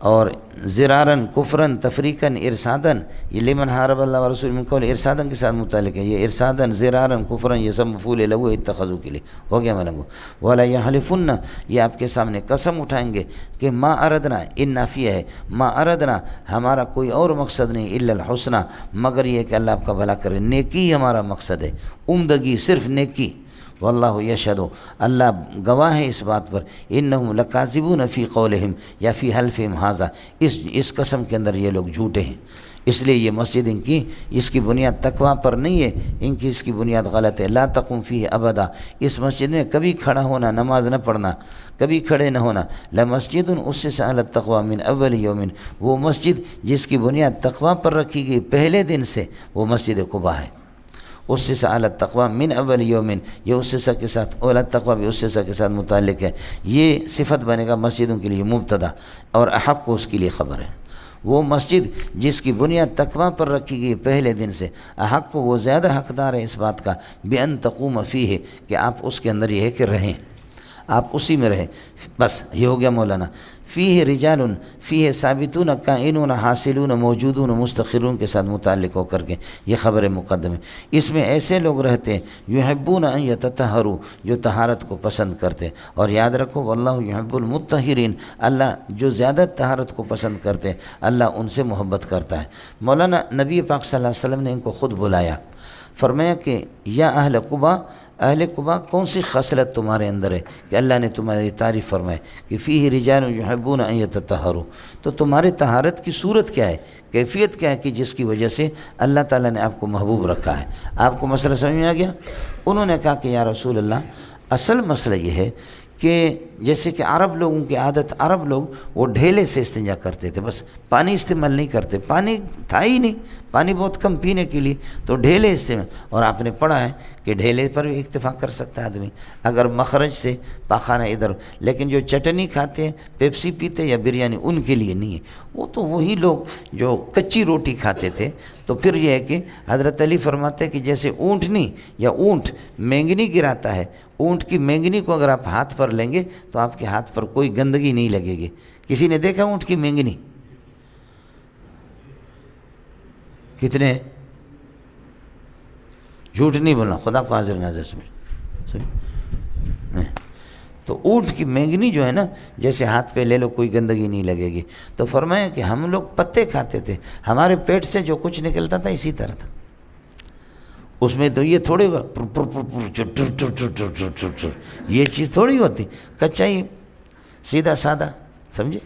اور زرارن، کفرن، تفریقن، ارسادن، یہ لمن حارب اللہ ورسول من قبل، ارسادن کے ساتھ متعلق ہے، یہ ارسادن، زرارن، کفرن، یہ سب مفعول لہو اتخذوا کے لیے ہو گیا ملنگو۔ ولا یحلفن، یہ آپ کے سامنے قسم اٹھائیں گے کہ ما اردنا، ان نافیہ ہے، ما اردنا، ہمارا کوئی اور مقصد نہیں، الا الحسنى، مگر یہ کہ اللہ آپ کا بھلا کرے، نیکی ہمارا مقصد ہے، عمدگی صرف نیکی، واللہ یشہد، اللہ گواہ ہے اس بات پر، انہم لکاذبون فی قولہم یا فی حلفہم ھذا، اس قسم کے اندر یہ لوگ جھوٹے ہیں۔ اس لیے یہ مسجد ان کی اس کی بنیاد تقویٰ پر نہیں ہے، ان کی اس کی بنیاد غلط ہے۔ لا تقم فیہ ابدا، اس مسجد میں کبھی کھڑا ہونا، نماز نہ پڑھنا، کبھی کھڑے نہ ہونا۔ لمسجد اسس علی التقویٰ من اول یوم، وہ مسجد جس کی بنیاد تقویٰ پر رکھی گئی پہلے دن سے، وہ مسجد قباء ہے۔ اسس علی التقویٰ من اول یوم، یہ اسس کے ساتھ، اول التقویٰ بھی اسس کے ساتھ متعلق ہے، یہ صفت بنے گا مسجدوں کے لیے مبتدا، اور احق کو اس کے لیے خبر ہے۔ وہ مسجد جس کی بنیاد تقویٰ پر رکھی گئی پہلے دن سے، احق کو وہ زیادہ حقدار ہے اس بات کا، بأن تقوم فیہ، کہ آپ اس کے اندر یہ ہے کہ رہیں، آپ اسی میں رہیں، بس یہ ہو گیا مولانا۔ فیہ رجال، فیہ ثابتون کائنون حاصلون موجودون مستقرون کے ساتھ متعلق ہو کر کے یہ خبر مقدم ہے۔ اس میں ایسے لوگ رہتے ہیں یحبون ان یتطہروا، جو طہارت کو پسند کرتے، اور یاد رکھو واللہ یحب المطہرین، اللہ جو زیادہ طہارت کو پسند کرتے ہیں اللہ ان سے محبت کرتا ہے۔ مولانا نبی پاک صلی اللہ علیہ وسلم نے ان کو خود بلایا، فرمایا کہ یا اہل قباء، اہل قباء کون سی خصلت تمہارے اندر ہے کہ اللہ نے تمہاری تعریف فرمائے کہ فیہ رجال یحبون ان یتطہروا، تو تمہارے طہارت کی صورت کیا ہے، کیفیت کیا ہے کہ جس کی وجہ سے اللہ تعالیٰ نے آپ کو محبوب رکھا ہے۔ آپ کو مسئلہ سمجھ میں آ گیا؟ انہوں نے کہا کہ یا رسول اللہ، اصل مسئلہ یہ ہے کہ جیسے کہ عرب لوگوں کی عادت، عرب لوگ وہ ڈھیلے سے استنجا کرتے تھے، بس پانی استعمال نہیں کرتے، پانی تھا ہی نہیں، پانی بہت کم پینے کے لیے، تو ڈھیلے استعمال، اور آپ نے پڑھا ہے کہ ڈھیلے پر بھی اکتفا کر سکتا ہے آدمی اگر مخرج سے پاخانہ ادھر، لیکن جو چٹنی کھاتے ہیں، پیپسی پیتے یا بریانی، ان کے لیے نہیں ہے۔ وہ تو وہی لوگ جو کچی روٹی کھاتے تھے، تو پھر یہ ہے کہ حضرت علی فرماتے ہیں کہ جیسے اونٹنی یا اونٹ مینگنی گراتا ہے، اونٹ کی مینگنی کو اگر آپ ہاتھ پر لیں گے تو آپ کے ہاتھ پر کوئی گندگی نہیں لگے گی۔ کسی نے دیکھا اونٹ کی مینگنی؟ کتنے؟ جھوٹ نہیں بولنا، خدا کو حاضر ناظر سمجھ۔ تو اونٹ کی مینگنی جو ہے نا، جیسے ہاتھ پہ لے لو کوئی گندگی نہیں لگے گی۔ تو فرمایا کہ ہم لوگ پتے کھاتے تھے، ہمارے پیٹ سے جو کچھ نکلتا تھا اسی طرح تھا، اس میں تو یہ تھوڑی ہوگا یہ چیز تھوڑی ہوتی، کچا ہی سیدھا سادہ، سمجھے؟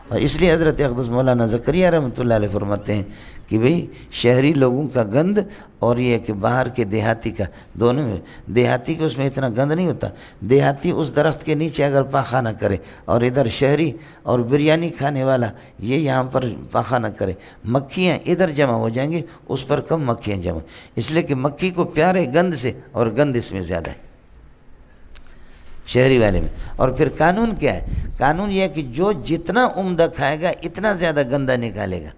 اور اس لیے حضرت اقدس مولانا زکریا رحمۃ اللہ علیہ فرماتے ہیں کہ بھئی شہری لوگوں کا گند اور یہ کہ باہر کے دیہاتی کا، دونوں میں، دیہاتی کو اس میں اتنا گند نہیں ہوتا، دیہاتی اس درخت کے نیچے اگر پاخانہ کرے، اور ادھر شہری اور بریانی کھانے والا یہ یہاں پر پاخانہ کرے، مکھیاں ادھر جمع ہو جائیں گے، اس پر کم مکھیاں جمع، اس لیے کہ مکھی کو پیار ہے گند سے، اور گند اس میں زیادہ ہے شہری والے میں۔ اور پھر قانون کیا ہے؟ قانون یہ ہے کہ جو جتنا عمدہ کھائے گا اتنا زیادہ گندہ نکالے گا۔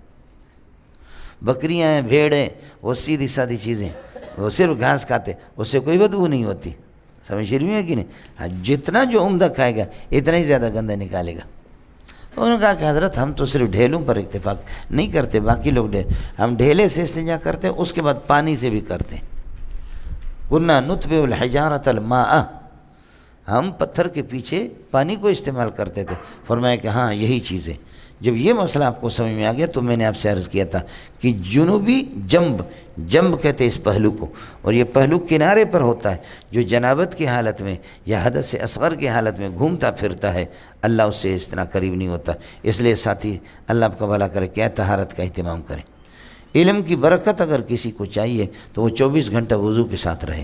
بکریاں ہیں، بھیڑ ہیں، وہ سیدھی سادھی چیزیں، وہ صرف گھاس کھاتے، اس سے کوئی بدبو نہیں ہوتی، سمجھ رہی ہے کہ نہیں؟ جتنا جو عمدہ کھائے گا اتنا ہی زیادہ گندہ نکالے گا۔ تو انہوں نے کہا کہ حضرت ہم تو صرف ڈھیلوں پر اتفاق نہیں کرتے، باقی لوگ ہم ڈھیلے سے استنجا کرتے، اس کے بعد پانی سے بھی کرتے۔ کنا نتبع الحجارۃ الماء، ہم پتھر کے پیچھے پانی کو استعمال کرتے تھے۔ فرمایا کہ ہاں یہی چیز ہے۔ جب یہ مسئلہ آپ کو سمجھ میں آ گیا تو میں نے آپ سے عرض کیا تھا کہ جنوبی جنب کہتے ہیں اس پہلو کو، اور یہ پہلو کنارے پر ہوتا ہے، جو جنابت کی حالت میں یا حدث اصغر کی حالت میں گھومتا پھرتا ہے، اللہ اس سے اس طرح قریب نہیں ہوتا۔ اس لیے ساتھی اللہ آپ کا بھلا کرے، کیا طہارت کا اہتمام کریں۔ علم کی برکت اگر کسی کو چاہیے تو وہ 24 گھنٹہ وضو کے ساتھ رہے،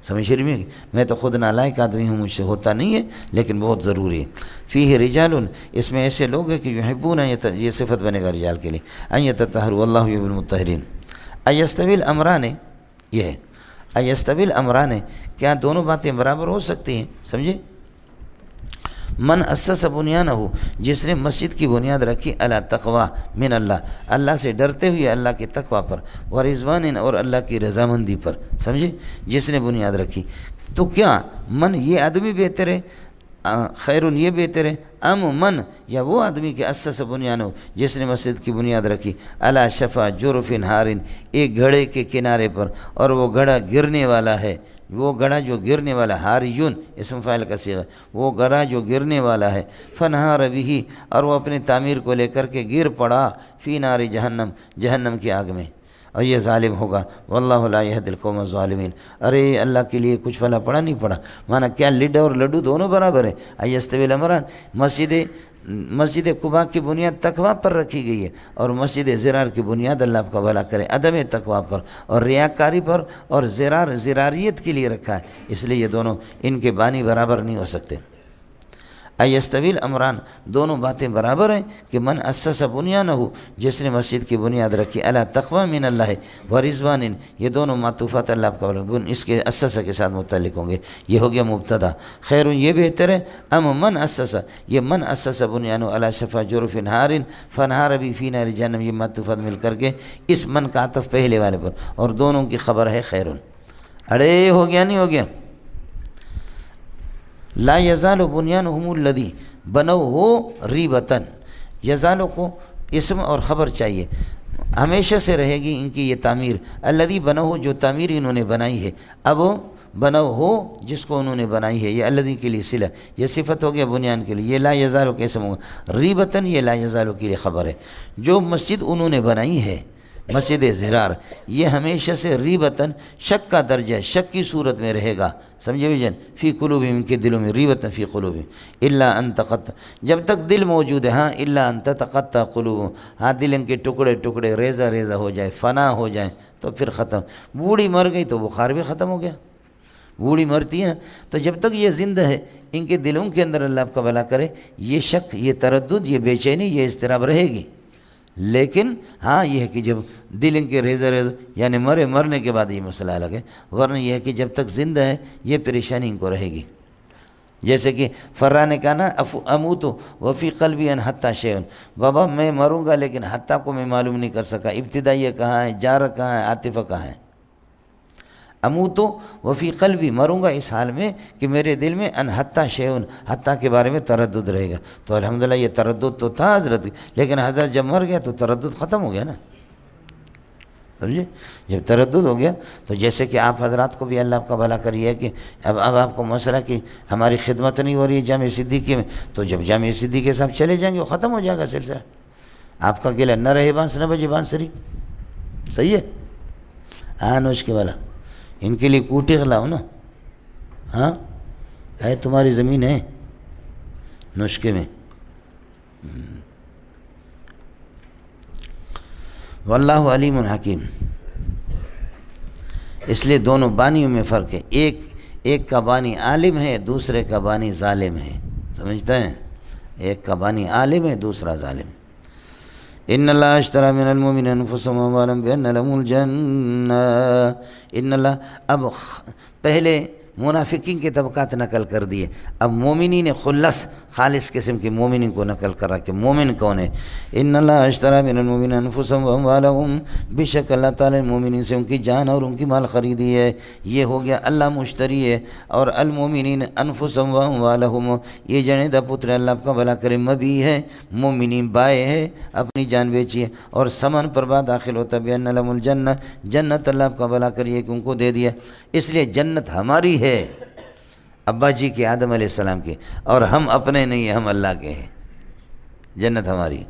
سمجھ رہی میں؟ میں تو خود نالائق آدمی ہوں، مجھ سے ہوتا نہیں ہے، لیکن بہت ضروری ہے۔ فیہ رجال، اس میں ایسے لوگ ہیں کہ یحبون، یہ صفت بنے گا رجال کے لیے، ان یتطہروا واللہ یحب المطہرین۔ ایستوی الامران، یہ ہے ایستوی الامران، کیا دونوں باتیں برابر ہو سکتی ہیں؟ سمجھے؟ من اسس بنیانہ، جس نے مسجد کی بنیاد رکھی علی تقوی من اللہ، اللہ سے ڈرتے ہوئے اللہ کے تقوی پر، ورضوان، اور اللہ کی رضامندی پر، سمجھے؟ جس نے بنیاد رکھی، تو کیا من یہ آدمی بہتر ہے، خیرون یہ بہتر ہے، ام من، یا وہ آدمی کہ اسس بنیانہ جس نے مسجد کی بنیاد رکھی علی شفا جرف ہار، ایک گھڑے کے کنارے پر، اور وہ گھڑا گرنے والا ہے، وہ گڑھا جو گرنے والا، ہاریون اسم فاعل کا صیغہ، وہ گڑھا جو گرنے والا ہے، فنہار بہ، اور وہ اپنی تعمیر کو لے کر کے گر پڑا، فی نار جہنم، جہنم کی آگ میں، اور یہ ظالم ہوگا۔ واللہ لا یہدی القوم الظالمین۔ ارے اللہ کے لیے کچھ بھلا پڑا نہیں پڑا؟ مانا کیا لڈ اور لڈو دونوں برابر ہیں؟ ایستوی الامران۔ مسجد قباء کی بنیاد تقویٰ پر رکھی گئی ہے، اور مسجد زرار کی بنیاد اللہ آپ کا بھلا کرے عدم تقویٰ پر اور ریاکاری پر، اور زراریت کے لیے رکھا ہے، اس لیے یہ دونوں ان کے بانی برابر نہیں ہو سکتے۔ ایستوی الامران، دونوں باتیں برابر ہیں کہ من اسس بنیانہ، جس نے مسجد کی بنیاد رکھی، علی تقویٰ من اللہ و رضوان، یہ دونوں معطوفات اللہ کا اس کے اسس کے ساتھ متعلق ہوں گے۔ یہ ہو گیا مبتدا۔ خیر یہ بہتر ہے، ام من اسس، یہ من اسس بنیانہ علی شفا جرف نہار فنہار بھی فی نار جہنم، یہ معطوفات مل کر کے اس من کا عطف پہلے والے پر، اور دونوں کی خبر ہے خیر۔ اڑے ہو گیا نہیں ہو گیا؟ لا یزال بنیانہم الذی بنوہ ریبتن، یزالو کو اسم اور خبر چاہیے، ہمیشہ سے رہے گی ان کی یہ تعمیر، الذی بنوہ جو تعمیر انہوں نے بنائی ہے، اب بنوہ جس کو انہوں نے بنائی ہے، یہ الذی کے لیے صلہ، یہ صفت ہو گیا بنیان کے لیے، یہ لا یزالو کے اسم ہوگا، ریبتن یہ لا یزالو کے لیے خبر ہے۔ جو مسجد انہوں نے بنائی ہے مسجد زرار، یہ ہمیشہ سے ریبتاً شک کا درجہ، شک کی صورت میں رہے گا، سمجھے بھی جن، فی قلوبہم، ان کے دلوں میں، ریبتاً فی قلوبہم، الا ان تقطع، جب تک دل موجود ہے، ہاں الا ان تتقطع قلوبہم، ہاں دل ان کے ٹکڑے ٹکڑے ریزہ ریزہ ہو جائے، فنا ہو جائیں تو پھر ختم۔ بوڑھی مر گئی تو بخار بھی ختم ہو گیا، بوڑھی مرتی ہے نا، تو جب تک یہ زندہ ہے ان کے دلوں کے اندر اللہ آپ کا بھلا کرے، یہ شک، یہ تردد، یہ بے چینی، یہ اضطراب رہے گی۔ لیکن ہاں یہ ہے کہ جب دل ان کے ریزہ ریزہ یعنی مرنے کے بعد یہ مسئلہ الگ ہے، ورنہ یہ ہے کہ جب تک زندہ ہے یہ پریشانی ان کو رہے گی۔ جیسے کہ فرا نے کہا نا، اموت وفی قلبی ان حتی شیء، بابا میں مروں گا لیکن حتی کو میں معلوم نہیں کر سکا، ابتدائیہ کہاں ہے، جارہ کہاں ہے، عاطفہ کہاں ہے۔ اموت وفی قلبی، مروں گا اس حال میں کہ میرے دل میں ان حتی شیء، حتی کے بارے میں تردد رہے گا۔ تو الحمدللہ یہ تردد تو تھا حضرت، لیکن حضرت جب مر گیا تو تردد ختم ہو گیا نا، سمجھے؟ جب تردد ہو گیا تو جیسے کہ آپ حضرات کو بھی اللہ آپ کا بھلا کریے کہ اب آپ کو مسئلہ کہ ہماری خدمت نہیں ہو رہی ہے جامع صدیقی میں، تو جب جامع صدیقی کے صاحب چلے جائیں گے وہ ختم ہو جائے گا سلسلہ۔ آپ کا گلہ نہ رہے بانس نہ بجے بانسری، صحیح ہے؟ ہاں نوش کے والا، ان کے لیے کوٹی خلاؤ نا، ہاں ہے تمہاری زمین ہے نوشکے میں۔ واللہ علیم حکیم۔ اس لیے دونوں بانیوں میں فرق ہے، ایک کا بانی عالم ہے، دوسرے کا بانی ظالم ہے، سمجھتے ہیں؟ ایک کا بانی عالم ہے، دوسرا ظالم۔ ان اللہ اشتری من المؤمنین انفسهم واموالهم بان لهم الجنہ، ان اللہ، اب پہلے منافقین کے طبقات نقل کر دیے، اب مومنین خلص خالص قسم کے مومنین کو نقل کر رہا کہ مومن کون ہے۔ ان اللہ اشتری من المؤمنین انفسهم واموالهم، بے شک اللہ تعالیٰ نے مومنین سے ان کی جان اور ان کی مال خریدی ہے، یہ ہو گیا اللہ مشتری ہے۔ اور المؤمنین انفسهم واموالهم، یہ جنے دا پتر اللہ آپ کا بھلا کرے مبی ہے، مومنین بائے ہے، اپنی جان بیچی ہے، اور سمن پر بعد داخل ہوتا بان لهم الجنہ، جنت اللہ آپ کا بھلا کریے کہ ان کو دے دیا۔ اس لیے جنت ہماری ہے، ابا جی کے آدم علیہ السلام کے، اور ہم اپنے نہیں ہیں، ہم اللہ کے ہیں، جنت ہماری۔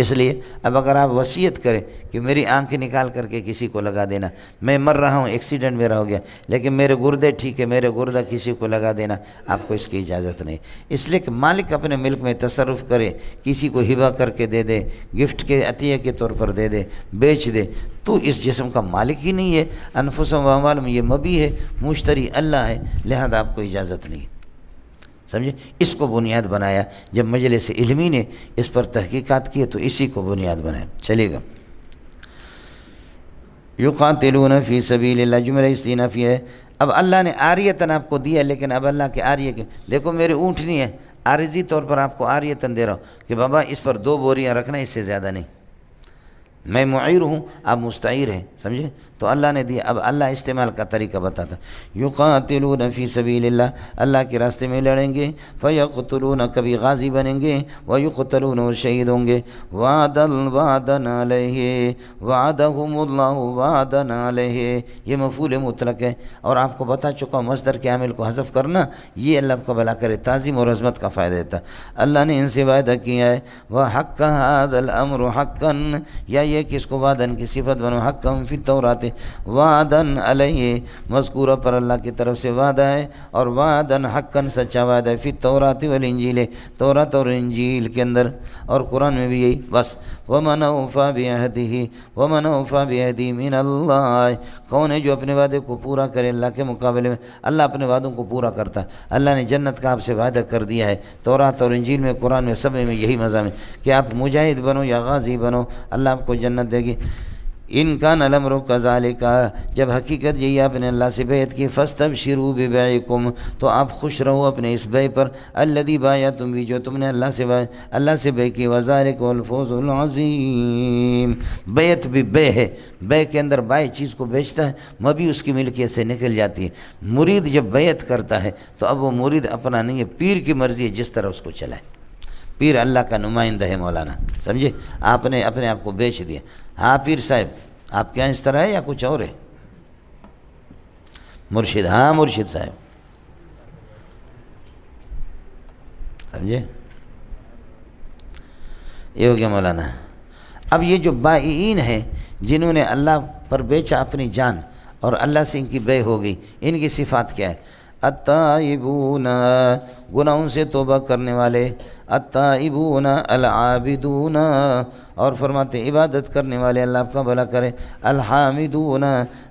اس لیے اب اگر آپ وصیت کریں کہ میری آنکھ نکال کر کے کسی کو لگا دینا، میں مر رہا ہوں، ایکسیڈنٹ میرا ہو گیا، لیکن میرے گردے ٹھیک ہے، میرے گردہ کسی کو لگا دینا، آپ کو اس کی اجازت نہیں۔ اس لیے کہ مالک اپنے ملک میں تصرف کرے، کسی کو ہبہ کر کے دے دے، گفٹ کے عطیہ کے طور پر دے دے، بیچ دے، تو اس جسم کا مالک ہی نہیں ہے۔ انفسهم واموالهم یہ مبی ہے، مشتری اللہ ہے، لہذا آپ کو اجازت نہیں، سمجھے؟ اس کو بنیاد بنایا، جب مجلس علمی نے اس پر تحقیقات کیے تو اسی کو بنیاد بنایا۔ چلے گا یقاتلون فی سبیل اللہ، جملہ استئنافی ہے۔ اب اللہ نے عاریتاً آپ کو دیا، لیکن اب اللہ کے عاریہ کے، دیکھو میرے اونٹنی ہے، عارضی طور پر آپ کو عاریتاً دے رہا ہوں کہ بابا اس پر 2 بوریاں رکھنا، اس سے زیادہ نہیں، میں معیر ہوں، آپ مستعیر ہیں، سمجھے؟ تو اللہ نے دیا۔ اب اللہ استعمال کا طریقہ بتاتا، یقاتلون فی سبیل اللہ، اللہ کے راستے میں لڑیں گے، فیقتلون، کبھی غازی بنیں گے، ویقتلون، اور شہید ہوں گے، وعدا علیہ، وعدہم اللہ وعدا علیہ، یہ مفعول مطلق ہے، اور آپ کو بتا چکا مصدر کے عامل کو حذف کرنا، یہ اللہ آپ کا بھلا کرے، تعظیم اور عظمت کا فائدہ دیتا۔ اللہ نے ان سے وعدہ کیا ہے، وحق ھذا الامر حقا، یا چاہیے کہ اس کو وعدن کی صفت بنو حقم فی التورات، وعدن علیہ مذکورہ پر اللہ کی طرف سے وعدہ ہے، اور وعدن حقن سچا وعدہ ہے، فی التورات والانجیل تورات اور انجیل کے اندر، اور قرآن میں بھی یہی بس۔ ومن اوفی بعہدہ ومن اوفی بعہدہ من اللہ، کون ہے جو اپنے وعدے کو پورا کرے اللہ کے مقابلے میں؟ اللہ اپنے وعدوں کو پورا کرتا ہے۔ اللہ نے جنت کا آپ سے وعدہ کر دیا ہے، تورات اور انجیل میں، قرآن میں، سب میں یہی مضامین کہ آپ مجاہد بنو یا غازی بنو، اللہ آپ کو جنت دے گی۔ ان کان الامر کذالک، جب حقیقت یہی آپ نے اللہ سے بیعت کی، فاستبشروا ببیعکم، تو آپ خوش رہو اپنے اس بیع پر، الذی بایعتم بھی، جو تم نے اللہ سے بیع کی، وذالک الفوز العظیم۔ بیعت بھی بیع ہے، بیع کے اندر بائع چیز کو بیچتا ہے، مبی اس کی ملکیت سے نکل جاتی ہے۔ مرید جب بیعت کرتا ہے تو اب وہ مرید اپنا نہیں ہے، پیر کی مرضی ہے، جس طرح اس کو چلائے۔ پیر اللہ کا نمائندہ ہے مولانا، سمجھے؟ آپ نے اپنے آپ کو بیچ دیا۔ ہاں پیر صاحب، آپ کیا اس طرح ہے یا کچھ اور ہے؟ مرشد، ہاں مرشد صاحب، سمجھے؟ یہ ہو گیا مولانا۔ اب یہ جو بائعین ہیں جنہوں نے اللہ پر بیچا اپنی جان اور اللہ سے ان کی بیع ہو گئی، ان کی صفات کیا ہے؟ التائبون، گناہوں سے توبہ کرنے والے، التائبون العابدون، اور فرماتے عبادت کرنے والے، اللہ آپ کا بھلا کرے، الحامدون،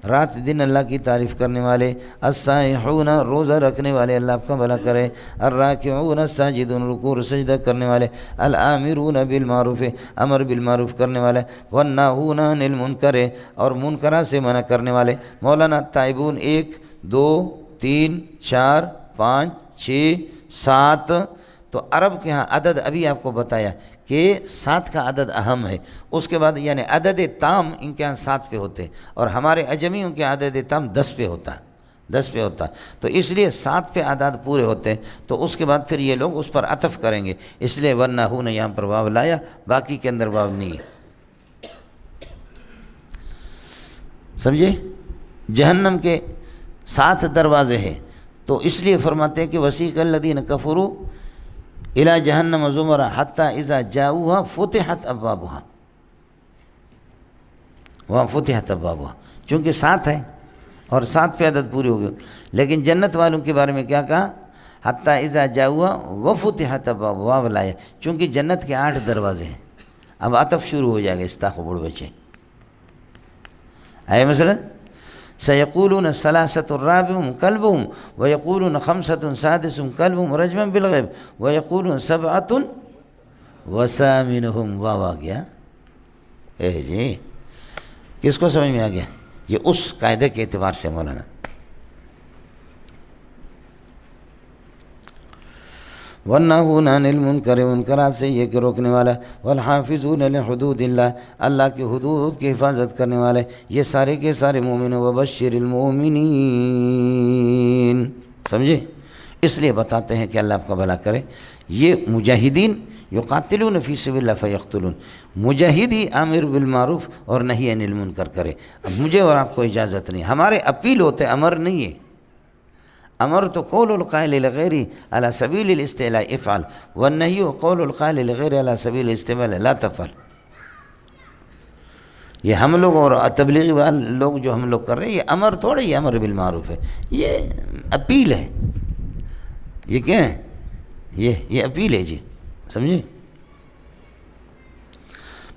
رات دن اللہ کی تعریف کرنے والے، السائحون، روزہ رکھنے والے، اللہ آپ کا بھلا کرے، الراکعون الساجدون، رکوع اور سجدہ کرنے والے، الآمرون بالمعروف، امر بالمعروف کرنے والے، والناہون عن المنکر، اور منکرات سے منع کرنے والے۔ مولانا تائبون 1 2 3 4 5 6 7، تو عرب کے ہاں عدد ابھی آپ کو بتایا کہ 7 کا عدد اہم ہے، اس کے بعد یعنی عدد تام ان کے ہاں 7 پہ ہوتے، اور ہمارے عجمیوں کے عدد تام 10 پہ ہوتا، 10 پہ ہوتا، تو اس لیے 7 پہ اعداد پورے ہوتے ہیں، تو اس کے بعد پھر یہ لوگ اس پر عطف کریں گے، اس لیے والناہون یہاں پر واو لایا، باقی کے اندر واو نہیں ہے، سمجھے؟ جہنم کے 7 دروازے ہیں، تو اس لیے فرماتے ہیں کہ وسیق الذین کفروا الی جہنم زمرا حتی اذا جاؤوها فتحت ابوابها، وہاں فتحت ابوابها، چونکہ 7 ہے اور 7 پہ عدد پوری ہو گئی، لیکن جنت والوں کے بارے میں کیا کہا؟ حتی اذا جاؤوها وفتحت ابوابها، واو لایا، چونکہ جنت کے 8 دروازے ہیں، اب عطف شروع ہو جائے گا، استاخو بڑھ بچے آئے مثلا سیقولون ثلاثۃ رابعهم کلبهم ویقولون خمسۃ سادسهم کلبهم رجما بالغیب ویقولون سبعۃ وثامنهم، واو آ گیا، جی کس کو سمجھ میں آ گیا؟ یہ اس قاعدے کے اعتبار سے مولانا۔ والناہون عن المنکر، منکرات سے یہ کہ روکنے والا، والحافظون لحدود اللہ، اللہ کی حدود کی حفاظت کرنے والے، یہ سارے کے سارے مومن، وبشر المؤمنین، سمجھے؟ اس لیے بتاتے ہیں کہ اللہ آپ کا بھلا کرے۔ یہ مجاہدین یقاتلون فی سبیل اللہ فیقتلون، مجاہد ہی امر بالمعروف اور نہی عن المنکر کرے۔ اب مجھے اور آپ کو اجازت نہیں، ہمارے اپیل ہوتے، امر نہیں ہے۔ امر تو قول القائل لغیر علی سبیل الاستعلاء افعل، والنہی قول القائل لغیر علی سبیل الاستعلاء لا تفعل۔ یہ ہم لوگ اور تبلیغی والے لوگ جو ہم لوگ کر رہے ہیں، یہ امر تھوڑا ہی امر بالمعروف ہے، یہ اپیل ہے۔ یہ کیا ہے؟ یہ اپیل ہے جی، سمجھے؟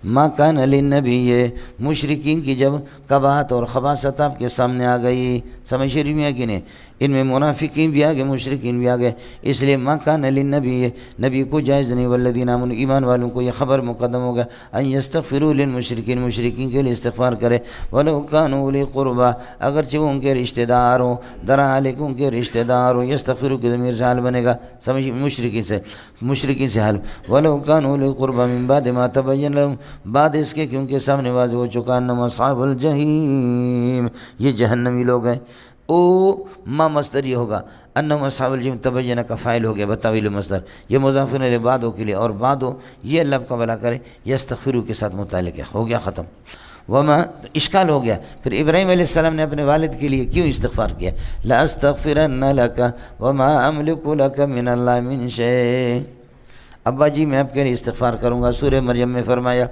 ما کان للنبی، یہ مشرکین کی جب قباحت اور خباثت آپ کے سامنے آ گئی، سمجھ شریف میں کہ نہیں؟ ان میں منافقین بھی آ گئے، مشرکین بھی آ گئے، اس لیے ما کان للنبی، نبی کو جائز نہیں، والذین آمنوا، ایمان والوں کو یہ خبر مقدم ہوگا، ان یستغفروا للمشرکین، مشرکین کے لیے استغفار کرے، ولو کانوا اولی قربا، اگرچہ وہ ان کے رشتہ دار ہوں، درحال کہ ان کے رشتہ دار ہوں، یستغفروا کے ضمیر سے حال بنے گا، سمجھ مشرکین سے حال، ولو کانوا اولی قربا من بعد ما تبین لهم، بعد اس کے کہ ان کے سامنے واضح ہو چکا، انہم اصحاب الجحیم، یہ جہنمی لوگ ہیں۔ او ما مصدر یہ ہوگا، انہم اصحاب الجحیم، تبینہ کا فاعل ہو گیا بتاویل مصدر، یہ مضاف الیہ بعدو کے لیے، اور بعدو یہ اللہ کا بھلا کرے یستغفروا کے ساتھ متعلق ہے، ہو گیا ختم۔ وما اشکال ہو گیا، پھر ابراہیم علیہ السلام نے اپنے والد کے لیے کیوں استغفار کیا؟ لاستغفرن لک وما املک لک من اللہ من شیء، ابا جی میں آپ کے لیے استغفار کروں گا، سورہ مریم میں فرمایا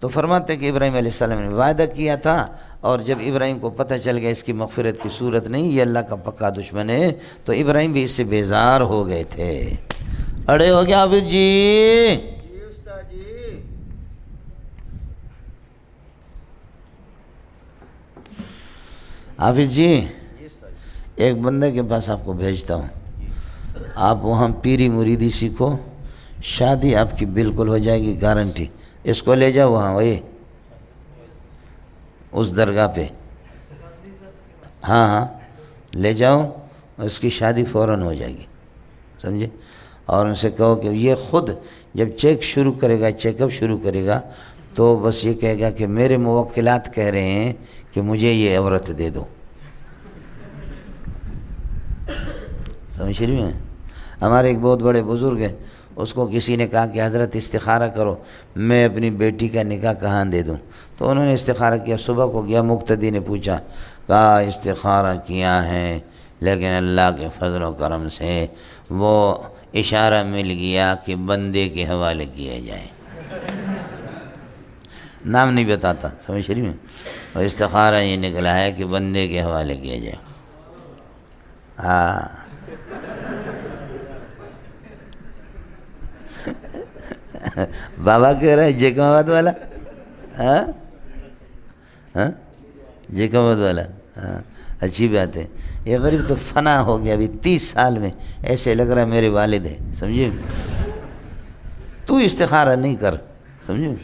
تو فرماتے کہ ابراہیم علیہ السلام نے وعدہ کیا تھا، اور جب ابراہیم کو پتہ چل گیا اس کی مغفرت کی صورت نہیں، یہ اللہ کا پکا دشمن ہے، تو ابراہیم بھی اس سے بیزار ہو گئے تھے۔ اڑے ہو گیا حافظ جی؟ حافظ جی ایک بندے کے پاس آپ کو بھیجتا ہوں، آپ وہاں پیری مریدی سیکھو، شادی آپ کی بالکل ہو جائے گی، گارنٹی۔ اس کو لے جاؤ وہاں، وہی اس درگاہ پہ، ہاں لے جاؤ، اس کی شادی فوراً ہو جائے گی، سمجھے؟ اور ان سے کہو کہ یہ خود جب چیک اپ شروع کرے گا تو بس یہ کہے گا کہ میرے موکلات کہہ رہے ہیں کہ مجھے یہ عورت دے دو، سمجھ رہی ہیں؟ ہمارے ایک بہت بڑے بزرگ ہیں، اس کو کسی نے کہا کہ حضرت استخارہ کرو، میں اپنی بیٹی کا نکاح کہاں دے دوں؟ تو انہوں نے استخارہ کیا، صبح کو گیا، مقتدی نے پوچھا، کہا استخارہ کیا ہے لیکن اللہ کے فضل و کرم سے وہ اشارہ مل گیا کہ بندے کے حوالے کیا جائے، نام نہیں بتاتا، سمجھ رہی میں؟ اور استخارہ یہ نکلا ہے کہ بندے کے حوالے کیا جائے۔ ہاں بابا کہہ رہا ہے جیکمآباد والا، ہاں جیکمآباد والا، ہاں اچھی بات ہے۔ یہ غریب تو فنا ہو گیا ابھی 30 سال میں، ایسے لگ رہا ہے میرے والد ہے، سمجھے؟ تو استخارہ نہیں کر، سمجھے؟